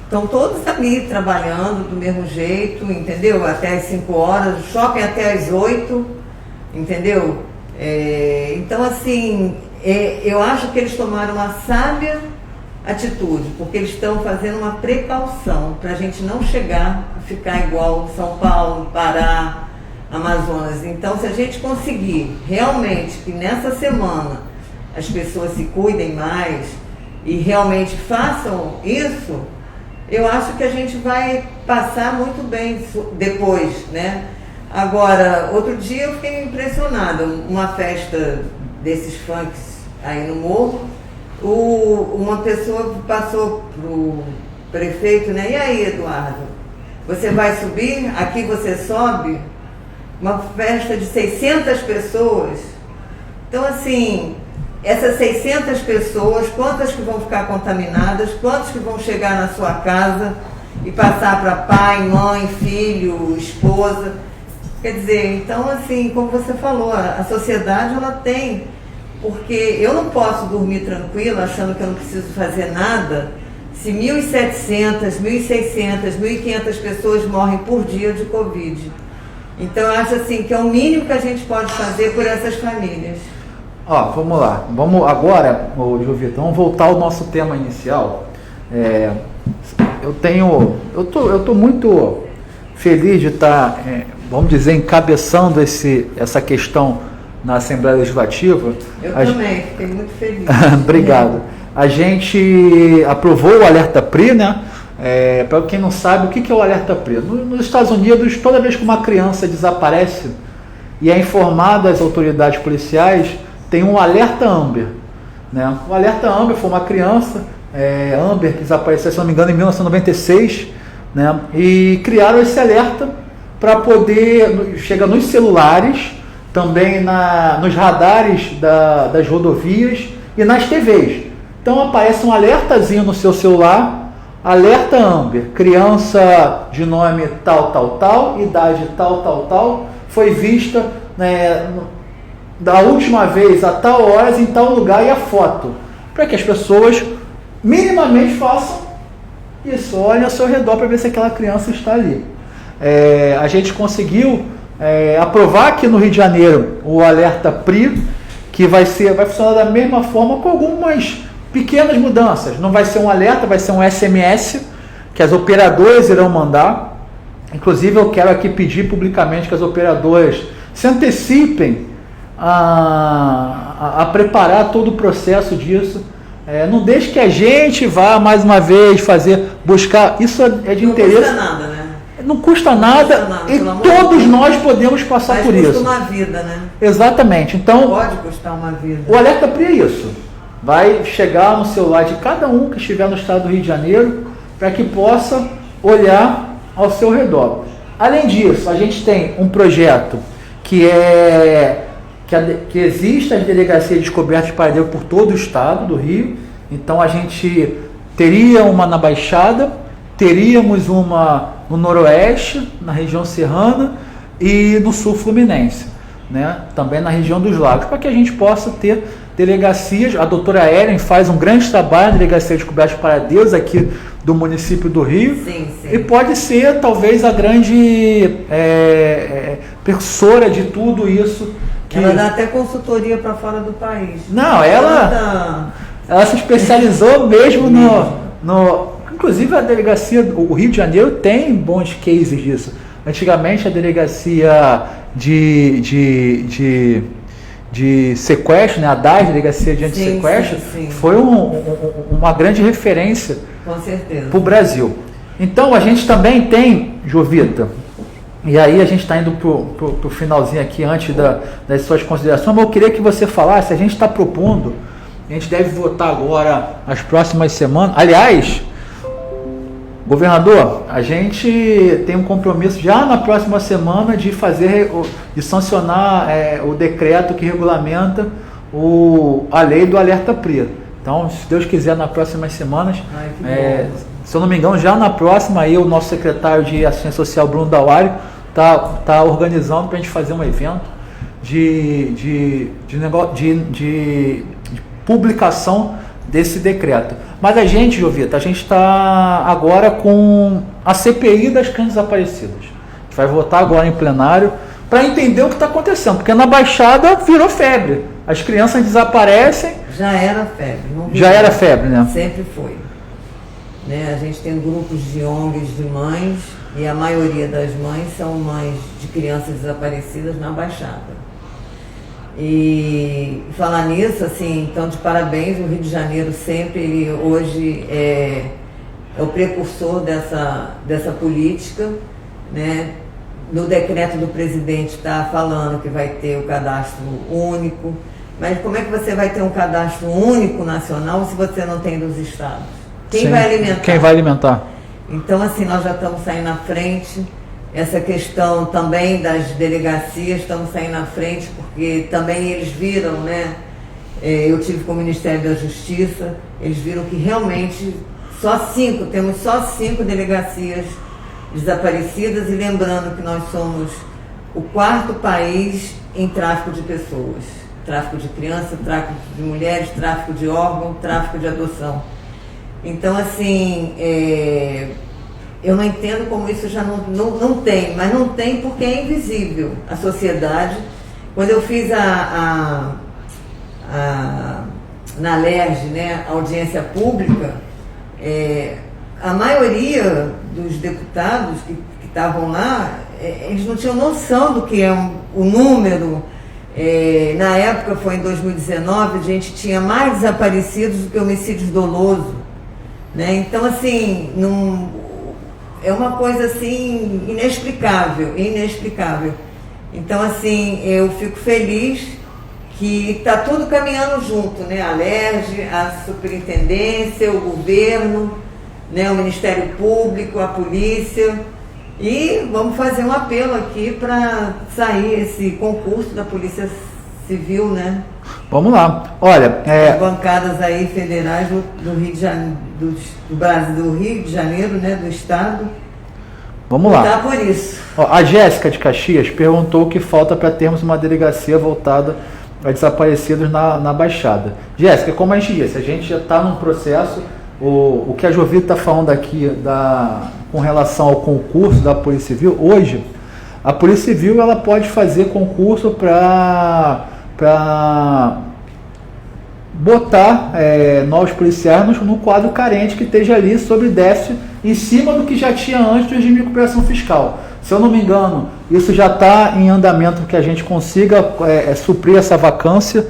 estão todos ali trabalhando do mesmo jeito, entendeu? Até as 5 horas, o shopping até as 8, entendeu? Então, assim, eu acho que eles tomaram uma sábia atitude, porque eles estão fazendo uma precaução para a gente não chegar a ficar igual São Paulo, Pará, Amazonas. Então, se a gente conseguir realmente que nessa semana as pessoas se cuidem mais e realmente façam isso, eu acho que a gente vai passar muito bem depois, né? Agora, outro dia eu fiquei impressionada, uma festa desses funks aí no morro, uma pessoa passou pro prefeito, né? E aí, Eduardo, você vai subir? Aqui você sobe? Uma festa de 600 pessoas. Então, assim, essas 600 pessoas, quantas que vão ficar contaminadas, quantos que vão chegar na sua casa e passar para pai, mãe, filho, esposa? Quer dizer, então, assim, como você falou, a sociedade, ela tem, porque eu não posso dormir tranquila achando que eu não preciso fazer nada se 1.700, 1.600, 1.500 pessoas morrem por dia de Covid. Então, eu acho assim que é o mínimo que a gente pode fazer por essas famílias. Vamos lá. Vamos agora, Jovita, vamos voltar ao nosso tema inicial. Eu tô muito feliz de estar, vamos dizer, encabeçando essa questão na Assembleia Legislativa. Eu também, fiquei muito feliz. Obrigado. A gente aprovou o Alerta PRI, né? Para quem não sabe, o que é o Alerta PRI? Nos Estados Unidos, toda vez que uma criança desaparece e é informada às autoridades policiais, tem um Alerta Amber, né? O Alerta Amber foi uma criança, Amber, que desapareceu, se não me engano, em 1996, né? E criaram esse alerta para poder chegar nos celulares, também nos radares das rodovias e nas TVs. Então aparece um alertazinho no seu celular, Alerta Amber, criança de nome tal, tal, tal, idade tal, tal, tal, foi vista, né, da última vez a tal horas em tal lugar, e a foto, para que as pessoas minimamente façam isso, olhem ao seu redor para ver se aquela criança está ali. A gente conseguiu aprovar aqui no Rio de Janeiro o Alerta PRI, que vai funcionar da mesma forma, com algumas pequenas mudanças. Não vai ser um alerta, vai ser um SMS que as operadoras irão mandar. Inclusive, eu quero aqui pedir publicamente que as operadoras se antecipem a preparar todo o processo disso. Não deixe que a gente vá mais uma vez buscar. Isso é de interesse. Não custa nada, né? Não custa nada, e todos nós podemos passar por isso. Custa uma vida, né? Exatamente. Então, pode custar uma vida. O Alerta PRI é isso. Vai chegar no celular de cada um que estiver no estado do Rio de Janeiro, para que possa olhar ao seu redor. Além disso, a gente tem um projeto que existe as delegacias de descoberta de paradeiro por todo o estado do Rio. Então a gente teria uma na Baixada, teríamos uma no Noroeste, na região serrana, e no Sul Fluminense, né? Também na região dos Lagos, para que a gente possa ter delegacias. A doutora Ellen faz um grande trabalho na delegacia de descoberta de paradeiros aqui do município do Rio. Sim. E pode ser talvez a grande precursora de tudo isso. Ela dá até consultoria para fora do país. Não, ela se especializou mesmo no. Inclusive a delegacia, o Rio de Janeiro tem bons cases disso. Antigamente a delegacia de sequestro, né, a DAS, Delegacia de Antissequestro, foi uma grande referência para o Brasil. Então a gente também tem, Jovita, e aí a gente está indo para o finalzinho aqui, antes das suas considerações, mas eu queria que você falasse, a gente está propondo, a gente deve votar agora nas próximas semanas, aliás, governador, a gente tem um compromisso já na próxima semana de sancionar o decreto que regulamenta a lei do Alerta PRI. Então, se Deus quiser, nas próximas semanas, se eu não me engano, já na próxima, aí o nosso secretário de Assistência Social, Bruno Dauari, tá organizando para a gente fazer um evento de publicação desse decreto. Mas a gente, Jovita, a gente está agora com a CPI das crianças desaparecidas. A gente vai votar agora em plenário para entender o que está acontecendo, porque na Baixada virou febre. As crianças desaparecem. Já era febre. Já era febre, né? Sempre foi. Né? A gente tem grupos de ONGs de mães, e a maioria das mães são mães de crianças desaparecidas na Baixada. E falar nisso, assim, então de parabéns, o Rio de Janeiro sempre, ele hoje é o precursor dessa política, né? No decreto do presidente está falando que vai ter o cadastro único, mas como é que você vai ter um cadastro único nacional se você não tem dos estados? Quem vai alimentar? Quem vai alimentar? Então, assim, nós já estamos saindo na frente. Essa questão também das delegacias, estamos saindo na frente, porque também eles viram, né? Eu tive com o Ministério da Justiça, eles viram que realmente temos só 5 delegacias desaparecidas, e lembrando que nós somos o 4º país em tráfico de pessoas. Tráfico de crianças, tráfico de mulheres, tráfico de órgãos, tráfico de adoção. Então, assim, eu não entendo como isso já não tem, mas não tem porque é invisível. A sociedade, quando eu fiz na LERJ, né, audiência pública, a maioria dos deputados que estavam lá, eles não tinham noção do que é o número. Na época, foi em 2019, a gente tinha mais desaparecidos do que homicídios dolosos, né? Então, assim, é uma coisa assim inexplicável. Então, assim, eu fico feliz que está tudo caminhando junto, né? A LERJ, a superintendência, o governo, né? O Ministério Público, a polícia. E vamos fazer um apelo aqui para sair esse concurso da Polícia Civil, né? Vamos lá. Olha, as bancadas aí federais do Rio de Janeiro, do Brasil, do Rio de Janeiro, né? Do estado. Vamos lá. Tá por isso. A Jéssica de Caxias perguntou o que falta para termos uma delegacia voltada a desaparecidos na Baixada. Jéssica, como a gente disse, a gente já está num processo. O que a Jovita está falando aqui com relação ao concurso da Polícia Civil, hoje, a Polícia Civil ela pode fazer concurso para botar novos policiais no quadro carente que esteja ali sobre déficit em cima do que já tinha antes do regime de recuperação fiscal. Se eu não me engano, isso já está em andamento, que a gente consiga suprir essa vacância.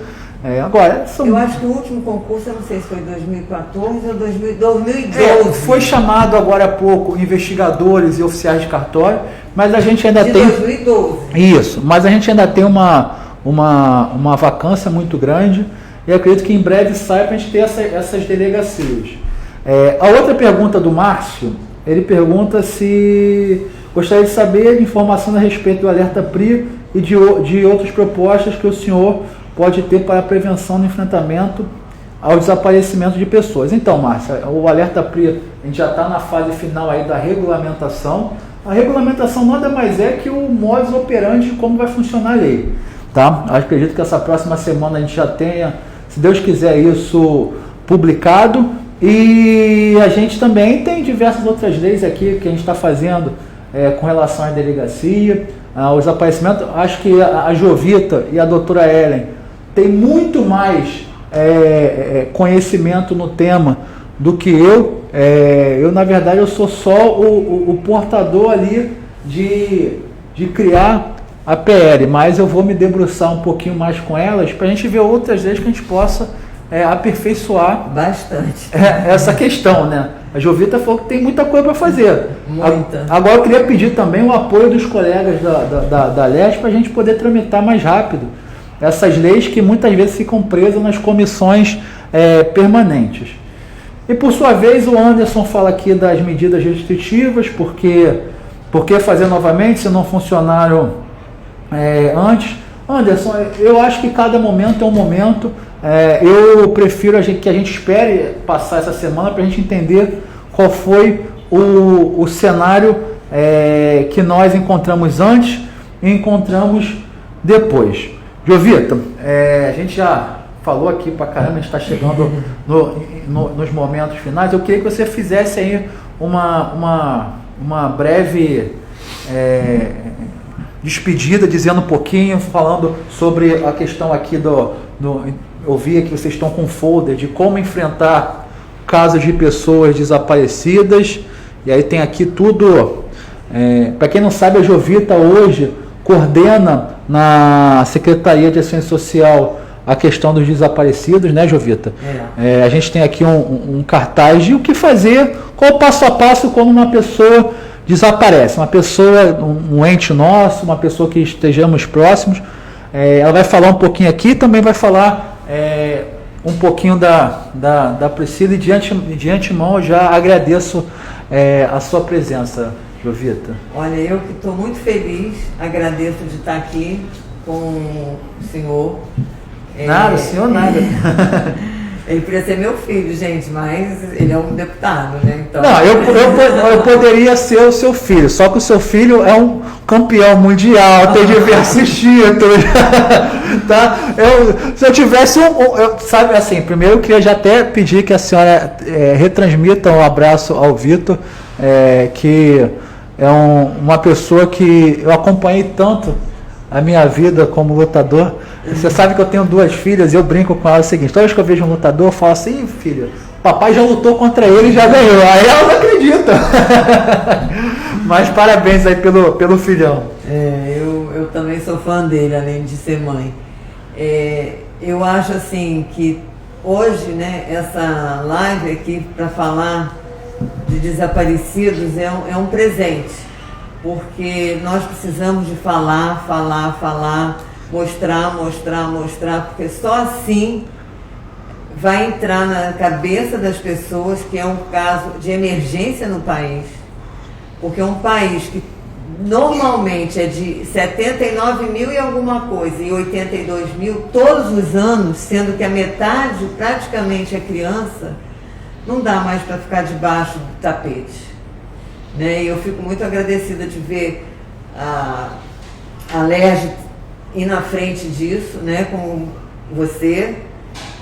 Agora, eu acho que o último concurso, eu não sei se foi 2014 ou 2012. Foi chamado agora há pouco investigadores e oficiais de cartório, mas a gente ainda tem... 2012. Isso, mas a gente ainda tem uma vacância muito grande, e acredito que em breve saia para a gente ter essas delegacias. A outra pergunta do Márcio, ele pergunta se gostaria de saber informação a respeito do alerta PRI e de outras propostas que o senhor pode ter para a prevenção e enfrentamento ao desaparecimento de pessoas. Então, Márcia, o alerta PRI, a gente já está na fase final aí da regulamentação. A regulamentação nada mais é que o modus operandi de como vai funcionar a lei. Tá? Acredito que essa próxima semana a gente já tenha, se Deus quiser, isso publicado. E a gente também tem diversas outras leis aqui que a gente está fazendo com relação à delegacia, ao desaparecimento. Acho que a Jovita e a doutora Ellen tem muito mais conhecimento no tema do que eu. Eu, na verdade, eu sou só o portador ali de criar a PL, mas eu vou me debruçar um pouquinho mais com elas para a gente ver outras leis que a gente possa aperfeiçoar bastante essa questão, né? A Jovita falou que tem muita coisa para fazer. Muita. Agora eu queria pedir também o apoio dos colegas da LERJ para a gente poder tramitar mais rápido essas leis que muitas vezes ficam presas nas comissões permanentes. E por sua vez o Anderson fala aqui das medidas restritivas, por que fazer novamente se não funcionaram antes? Anderson, eu acho que cada momento é um momento. Eu prefiro que a gente espere passar essa semana para a gente entender qual foi o cenário que nós encontramos antes e encontramos depois. Jovita, a gente já falou aqui pra caramba, a gente está chegando nos momentos finais. Eu queria que você fizesse aí uma breve despedida, dizendo um pouquinho, falando sobre a questão aqui eu vi que vocês estão com um folder de como enfrentar casos de pessoas desaparecidas, e aí tem aqui tudo. Para quem não sabe, a Jovita hoje coordena na Secretaria de Assistência Social a questão dos desaparecidos, né, Jovita? A gente tem aqui um cartaz de o que fazer, qual o passo a passo quando uma pessoa desaparece, uma pessoa, um ente nosso, uma pessoa que estejamos próximos. Ela vai falar um pouquinho aqui, também vai falar um pouquinho da Priscila, e de antemão eu já agradeço a sua presença, Jovita. Olha, eu que estou muito feliz, agradeço de estar aqui com o senhor. Nada, senhor, nada. Ele podia ser meu filho, gente, mas ele é um deputado, né? Então... Não, eu poderia ser o seu filho, só que o seu filho é um campeão mundial, tem diversos títulos, tá? Se eu tivesse sabe assim, primeiro eu queria já até pedir que a senhora retransmita um abraço ao Vitor, que é uma pessoa que eu acompanhei tanto a minha vida como lutador. Você sabe que eu tenho 2 filhas e eu brinco com ela o seguinte: toda vez que eu vejo um lutador, eu falo assim: filha, papai já lutou contra ele e já ganhou. Aí ela não acredita. Mas parabéns aí pelo filhão. Eu também sou fã dele, além de ser mãe. Eu acho assim que hoje, né, essa live aqui para falar de desaparecidos é um presente, porque nós precisamos de falar, mostrar, porque só assim vai entrar na cabeça das pessoas que é um caso de emergência no país, porque é um país que normalmente é de 79 mil e alguma coisa, e 82 mil todos os anos, sendo que a metade praticamente é criança, não dá mais para ficar debaixo do tapete, né? E eu fico muito agradecida de ver a Lerge ir na frente disso, né, com você,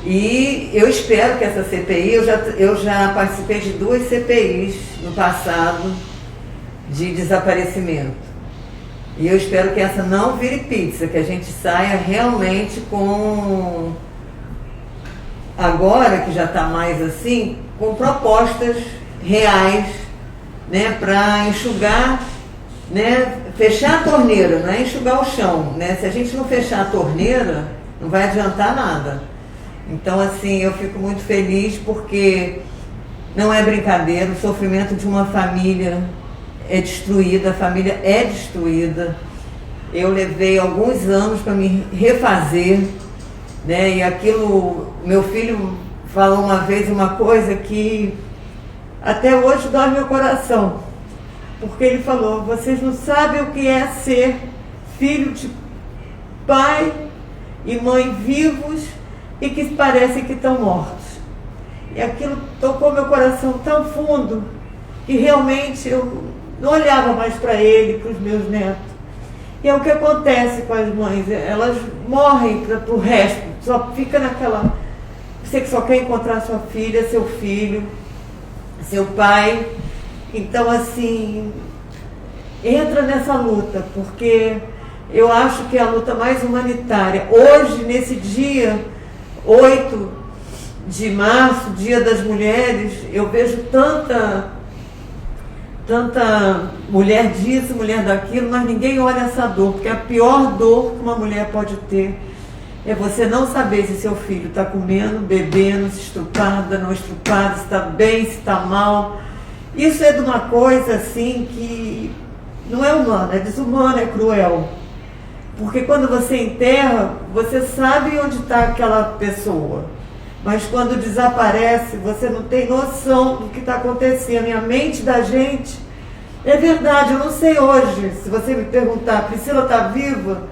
e eu espero que essa CPI, eu já participei de 2 CPIs no passado de desaparecimento, e eu espero que essa não vire pizza, que a gente saia realmente com, agora que já está mais assim, com propostas reais, né, para enxugar, né, fechar a torneira, não é enxugar o chão, né? Se a gente não fechar a torneira, não vai adiantar nada. Então, assim, eu fico muito feliz porque não é brincadeira, o sofrimento de uma família é destruída, a família é destruída. Eu levei alguns anos para me refazer, né? E aquilo, meu filho falou uma vez uma coisa que até hoje dói meu coração. Porque ele falou: vocês não sabem o que é ser filho de pai e mãe vivos e que parecem que estão mortos. E aquilo tocou meu coração tão fundo que realmente eu não olhava mais para ele, para os meus netos. E é o que acontece com as mães, elas morrem para o resto, só fica naquela... Você que só quer encontrar sua filha, seu filho, seu pai. Então, assim, entra nessa luta, porque eu acho que é a luta mais humanitária. Hoje, nesse dia 8 de março, Dia das Mulheres, eu vejo tanta mulher disso, mulher daquilo, mas ninguém olha essa dor, porque a pior dor que uma mulher pode ter é você não saber se seu filho está comendo, bebendo, se estrupada, não estrupada, se está bem, se está mal. Isso é de uma coisa assim que não é humana, é desumana, é cruel. Porque quando você enterra, você sabe onde está aquela pessoa. Mas quando desaparece, você não tem noção do que está acontecendo. E a mente da gente, é verdade, eu não sei hoje, se você me perguntar, Priscila está viva?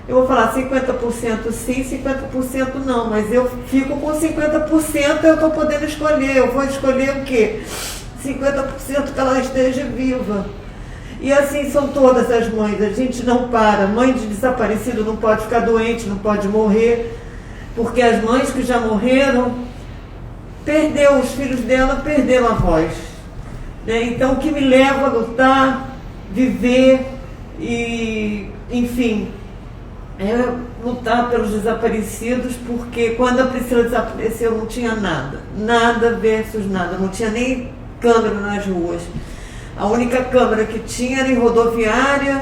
Eu vou falar 50% sim, 50% não, mas eu fico com 50%, eu estou podendo escolher. Eu vou escolher o quê? 50% que ela esteja viva. E assim são todas as mães, a gente não para. Mãe de desaparecido não pode ficar doente, não pode morrer, porque as mães que já morreram, os filhos dela perderam a voz. Né? Então o que me leva a lutar, viver e, enfim, é lutar pelos desaparecidos, porque quando a Priscila desapareceu não tinha nada versus nada, não tinha nem câmera nas ruas. A única câmera que tinha era em rodoviária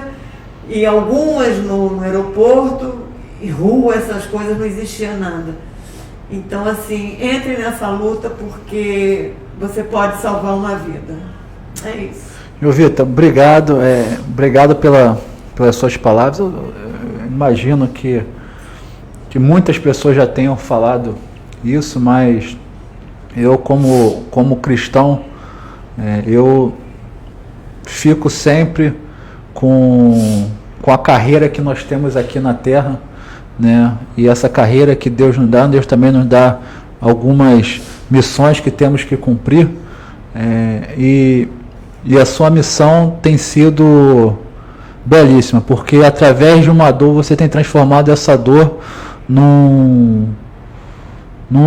e algumas no aeroporto, e rua, essas coisas, não existia nada. Então, assim, entre nessa luta porque você pode salvar uma vida. É isso. Jovita, obrigado, obrigado pelas suas palavras. Eu imagino que muitas pessoas já tenham falado isso, mas eu como cristão, eu fico sempre com a carreira que nós temos aqui na Terra, né? E essa carreira que Deus nos dá, Deus também nos dá algumas missões que temos que cumprir, e a sua missão tem sido belíssima, porque através de uma dor você tem transformado essa dor num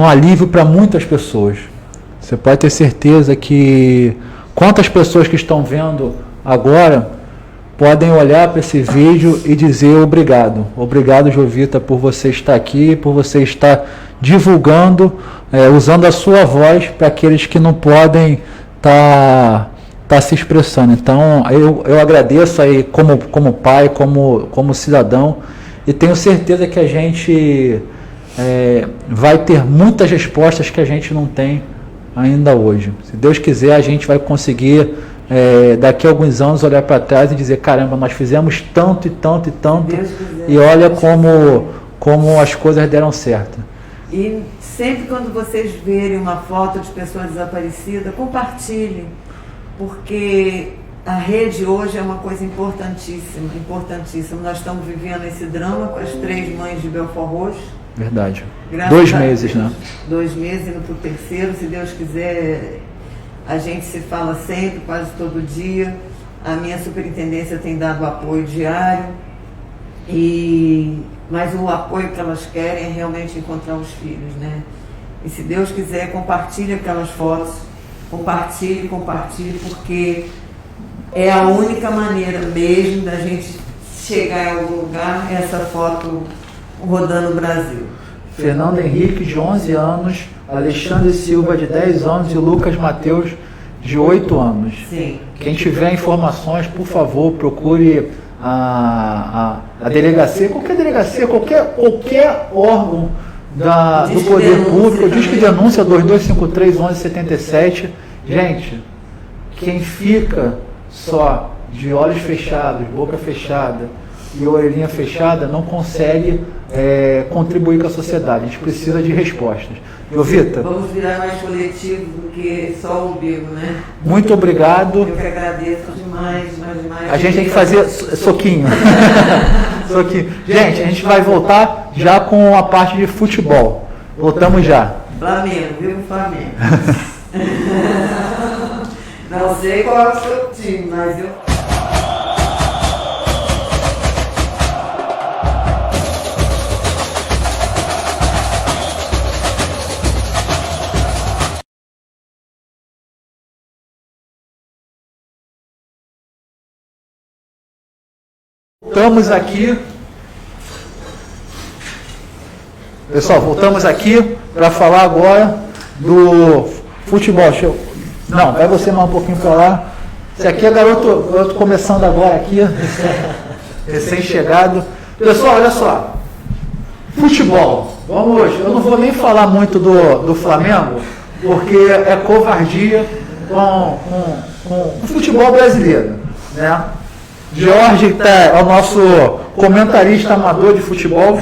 alívio para muitas pessoas. Você pode ter certeza que quantas pessoas que estão vendo agora podem olhar para esse vídeo e dizer obrigado. Obrigado, Jovita, por você estar aqui, por você estar divulgando, usando a sua voz para aqueles que não podem estar se expressando. Então, eu agradeço aí como pai, como cidadão, e tenho certeza que a gente vai ter muitas respostas que a gente não tem ainda hoje. Se Deus quiser, a gente vai conseguir daqui a alguns anos olhar para trás e dizer, caramba, nós fizemos tanto e tanto e tanto, e olha como as coisas deram certo. E sempre quando vocês verem uma foto de pessoa desaparecida, compartilhem, porque a rede hoje é uma coisa importantíssima, importantíssima. Nós estamos vivendo esse drama com as 3 mães de Belford Roxo. Verdade. 2 meses, né? 2 meses, indo para o 3º, se Deus quiser. A gente se fala sempre, quase todo dia. A minha superintendência tem dado apoio diário, mas o apoio que elas querem é realmente encontrar os filhos, né? E se Deus quiser, compartilhe aquelas fotos, compartilhe, porque é a única maneira mesmo da gente chegar em algum lugar, essa foto rodando o Brasil. Fernando Henrique, de 11 anos, Alexandre Silva, de 10 anos, e Lucas Mateus, de 8 anos. Sim. Quem tiver informações, por favor, procure a delegacia, qualquer órgão do poder público, diz que denúncia 2253-1177. Gente, quem fica só de olhos fechados, boca fechada e orelhinha fechada não consegue contribuir com a sociedade. A gente precisa de respostas. Jovita, vamos virar mais coletivo do que só o umbigo, né? Muito obrigado. Eu que agradeço demais. A gente tem que fazer soquinho. Soquinho. Gente, a gente vai voltar já com a parte de futebol. Voltamos já. Flamengo, viu? Flamengo. Não sei qual é o seu time, mas eu... Voltamos aqui. Pessoal, voltamos aqui para falar agora do futebol. Não, vai você mais um pouquinho para lá. Esse aqui é garoto começando agora aqui, recém-chegado. Pessoal, olha só. Futebol. Vamos hoje. Eu não vou nem falar muito do Flamengo, porque é covardia com o futebol brasileiro, né? Jorge é o nosso comentarista amador de futebol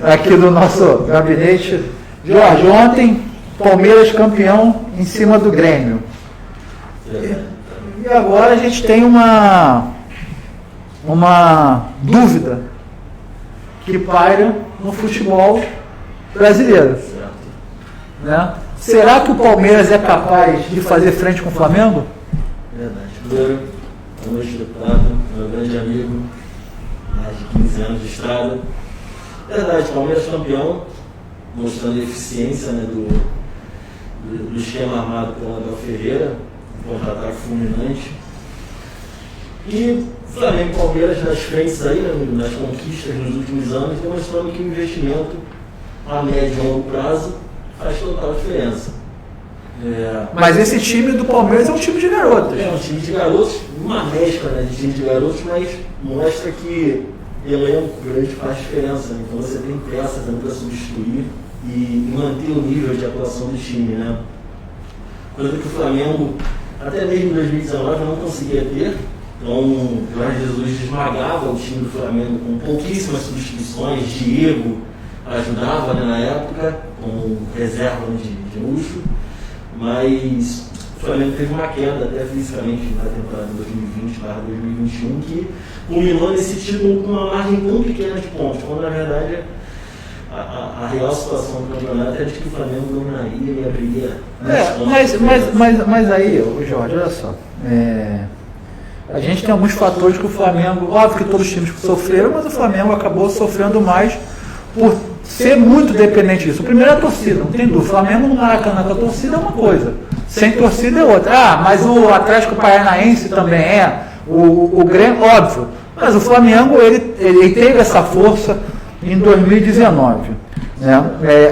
aqui do nosso gabinete. Jorge, ontem Palmeiras campeão em cima do Grêmio. E agora a gente tem uma dúvida que paira no futebol brasileiro, né? Será que o Palmeiras é capaz de fazer frente com o Flamengo? Verdade. Primeiro, Boa noite, deputado, meu grande amigo, mais de 15 anos de estrada. Verdade, Palmeiras campeão, mostrando a eficiência, né, do esquema armado pelo Abel Ferreira, um contra-ataque fulminante. E Flamengo e Palmeiras nas frentes aí, né, nas conquistas nos últimos anos, demonstrando que o investimento a médio e longo prazo faz total diferença. Mas esse time do Palmeiras é um time de garotos. É um time de garotos, uma mescla, né, de time de garotos, mas mostra que elenco grande faz diferença. Né? Então você tem peças para substituir e manter o nível de atuação do time. Né? Coisa que o Flamengo, até mesmo em 2019, não conseguia ter. Então o Jorge Jesus esmagava o time do Flamengo com pouquíssimas substituições. Diego ajudava, né, na época, como reserva de luxo. Mas o Flamengo teve uma queda até fisicamente na temporada 2020/2021, que culminou nesse título com uma margem tão pequena de pontos, quando na verdade a real situação do campeonato era de que o Flamengo dominaria e abriria. Mas aí, Jorge, olha só. A gente tem alguns fatores que o Flamengo, óbvio que todos os times sofreram, mas o Flamengo acabou sofrendo mais por ser muito dependente disso. O primeiro é a torcida, não tem dúvida. O Flamengo no Maracanã com a torcida é uma coisa, sem torcida é outra. Mas o Atlético Paranaense também é, o Grêmio, óbvio. Mas o Flamengo, ele teve essa força em 2019. Né?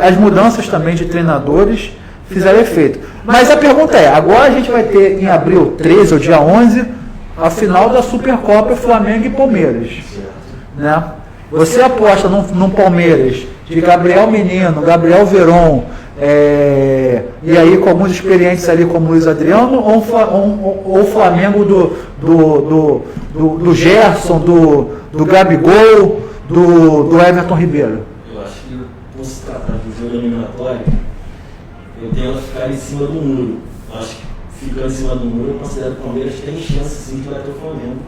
As mudanças também de treinadores fizeram efeito. Mas a pergunta é, agora a gente vai ter em abril 13 ou dia 11, a final da Supercopa Flamengo e Palmeiras. Né? Você aposta num Palmeiras de Gabriel Menino, Gabriel Veron, e aí com alguns experientes ali como Luiz Adriano, ou o Flamengo do Gerson, do Gabigol, do Everton Ribeiro? Eu acho que, por se tratar do jogo eliminatório, eu tento ficar em cima do muro. Acho que ficando em cima do muro, eu considero que o Palmeiras tem chance sim de bater o Flamengo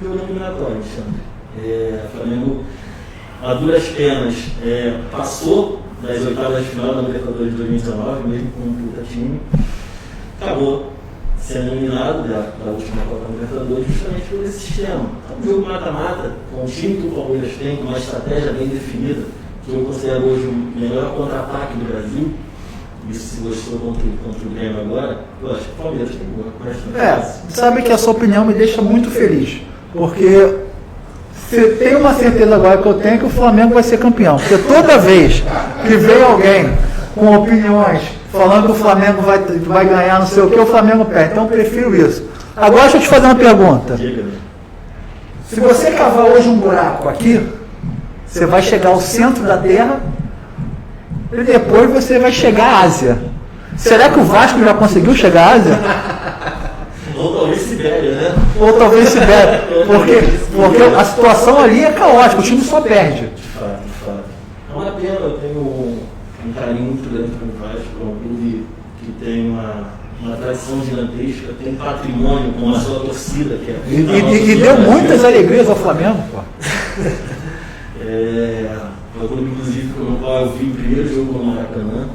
pelo eliminatório, Alexandre. O Flamengo, a duras penas, passou das oitavas de final da Libertadores de 2019, mesmo com um puta time, acabou sendo eliminado da última Copa da Libertadores justamente por esse sistema. É um jogo mata-mata, com o time que o Palmeiras tem, com uma estratégia bem definida, que eu considero hoje o melhor contra-ataque do Brasil. Isso se gostou contra o Grêmio agora, eu acho que o Palmeiras tem boa. Sabe que a sua opinião me deixa muito feliz, porque você tem uma certeza agora que eu tenho que o Flamengo vai ser campeão. Porque toda vez que vem alguém com opiniões falando que o Flamengo vai ganhar não sei o que, o Flamengo perde. Então eu prefiro isso. Agora deixa eu te fazer uma pergunta. Se você cavar hoje um buraco aqui, você vai chegar ao centro da Terra e depois você vai chegar à Ásia. Será que o Vasco já conseguiu chegar à Ásia? Ou talvez Sibéria, né? Ou talvez Sibéria. Porque a situação ali é caótica, o time só perde. De fato. É uma pena, eu tenho um carinho muito grande pelo Vasco, é um clube que tem uma tradição gigantesca, tem um patrimônio com a sua torcida, que é e deu muitas alegrias ao Flamengo, pô. É um clube, inclusive, com o qual eu vi o primeiro jogo no Maracanã.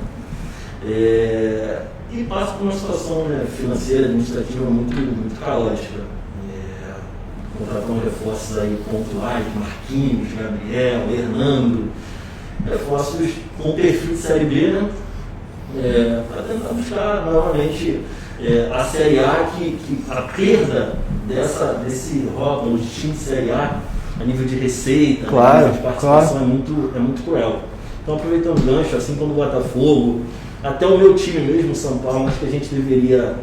E passa por uma situação, né, financeira, administrativa muito caótica. Contratando reforços aí pontuais, Marquinhos, Gabriel, Hernando, reforços com perfil de Série B, né? Para tentar buscar novamente a Série A, que a perda desse rótulo de time de Série A nível de receita, claro, nível de participação, é muito cruel. Então, aproveitando o gancho, assim como o Botafogo, até o meu time mesmo, São Paulo, acho que a gente deveria,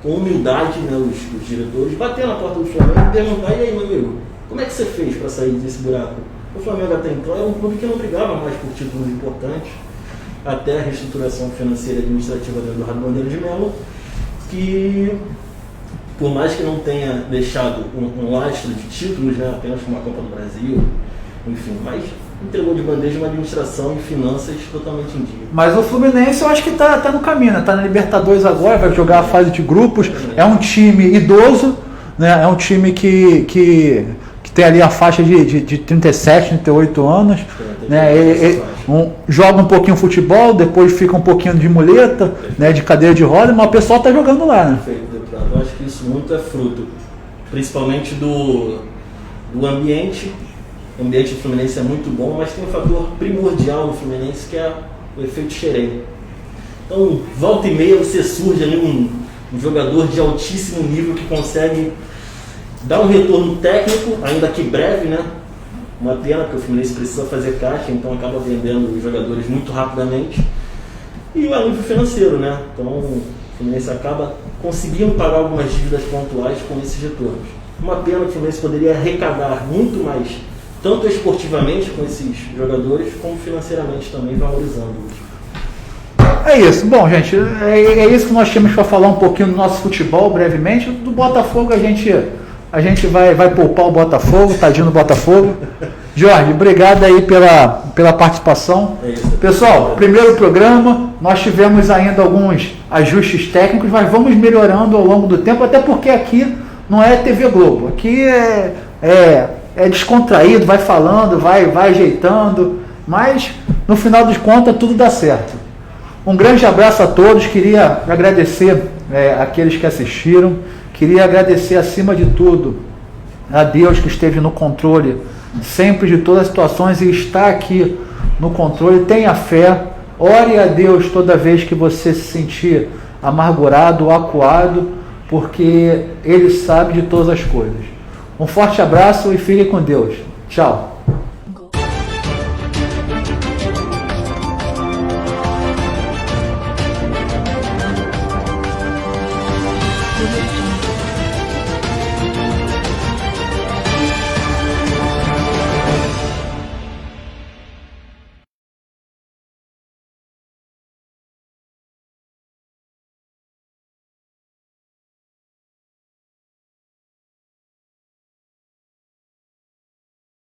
com humildade, né, os diretores, bater na porta do Flamengo e perguntar: e aí, meu amigo, como é que você fez para sair desse buraco? O Flamengo até então era um clube que não brigava mais por títulos importantes, até a reestruturação financeira e administrativa do Eduardo Bandeira de Mello, que, por mais que não tenha deixado um lastro de títulos, né, apenas com uma Copa do Brasil, enfim, mas entregou de bandeja uma administração e finanças totalmente em dia. Mas o Fluminense eu acho que tá no caminho, está na Libertadores agora, vai jogar a fase de grupos, é um time idoso, né, é um time que tem ali a faixa de 37, 38 anos, né, joga um pouquinho futebol, depois fica um pouquinho de muleta, né, de cadeira de roda, mas o pessoal está jogando lá, né? Perfeito, deputado. Eu acho que isso isso muito é fruto, principalmente do ambiente. O ambiente do Fluminense é muito bom, mas tem um fator primordial no Fluminense que é o efeito Xerém. Então, volta e meia você surge ali um jogador de altíssimo nível que consegue dar um retorno técnico, ainda que breve, né? Uma pena, porque o Fluminense precisa fazer caixa, então acaba vendendo os jogadores muito rapidamente. E o alívio financeiro, né? Então o Fluminense acaba conseguindo pagar algumas dívidas pontuais com esses retornos. Uma pena que o Fluminense poderia arrecadar muito mais, tanto esportivamente com esses jogadores, como financeiramente também, valorizando-os. É isso. Bom, gente, é isso que nós tínhamos para falar um pouquinho do nosso futebol, brevemente. Do Botafogo a gente vai poupar o Botafogo, tadinho do Botafogo. Jorge, obrigado aí pela participação. É isso. Pessoal, primeiro programa, nós tivemos ainda alguns ajustes técnicos, mas vamos melhorando ao longo do tempo, até porque aqui não é TV Globo, aqui é descontraído, vai falando, vai ajeitando, mas no final das contas tudo dá certo. Um grande abraço a todos, queria agradecer aqueles que assistiram, queria agradecer acima de tudo a Deus que esteve no controle sempre de todas as situações e está aqui no controle. Tenha fé, ore a Deus toda vez que você se sentir amargurado ou acuado, porque Ele sabe de todas as coisas. Um forte abraço e fique com Deus. Tchau.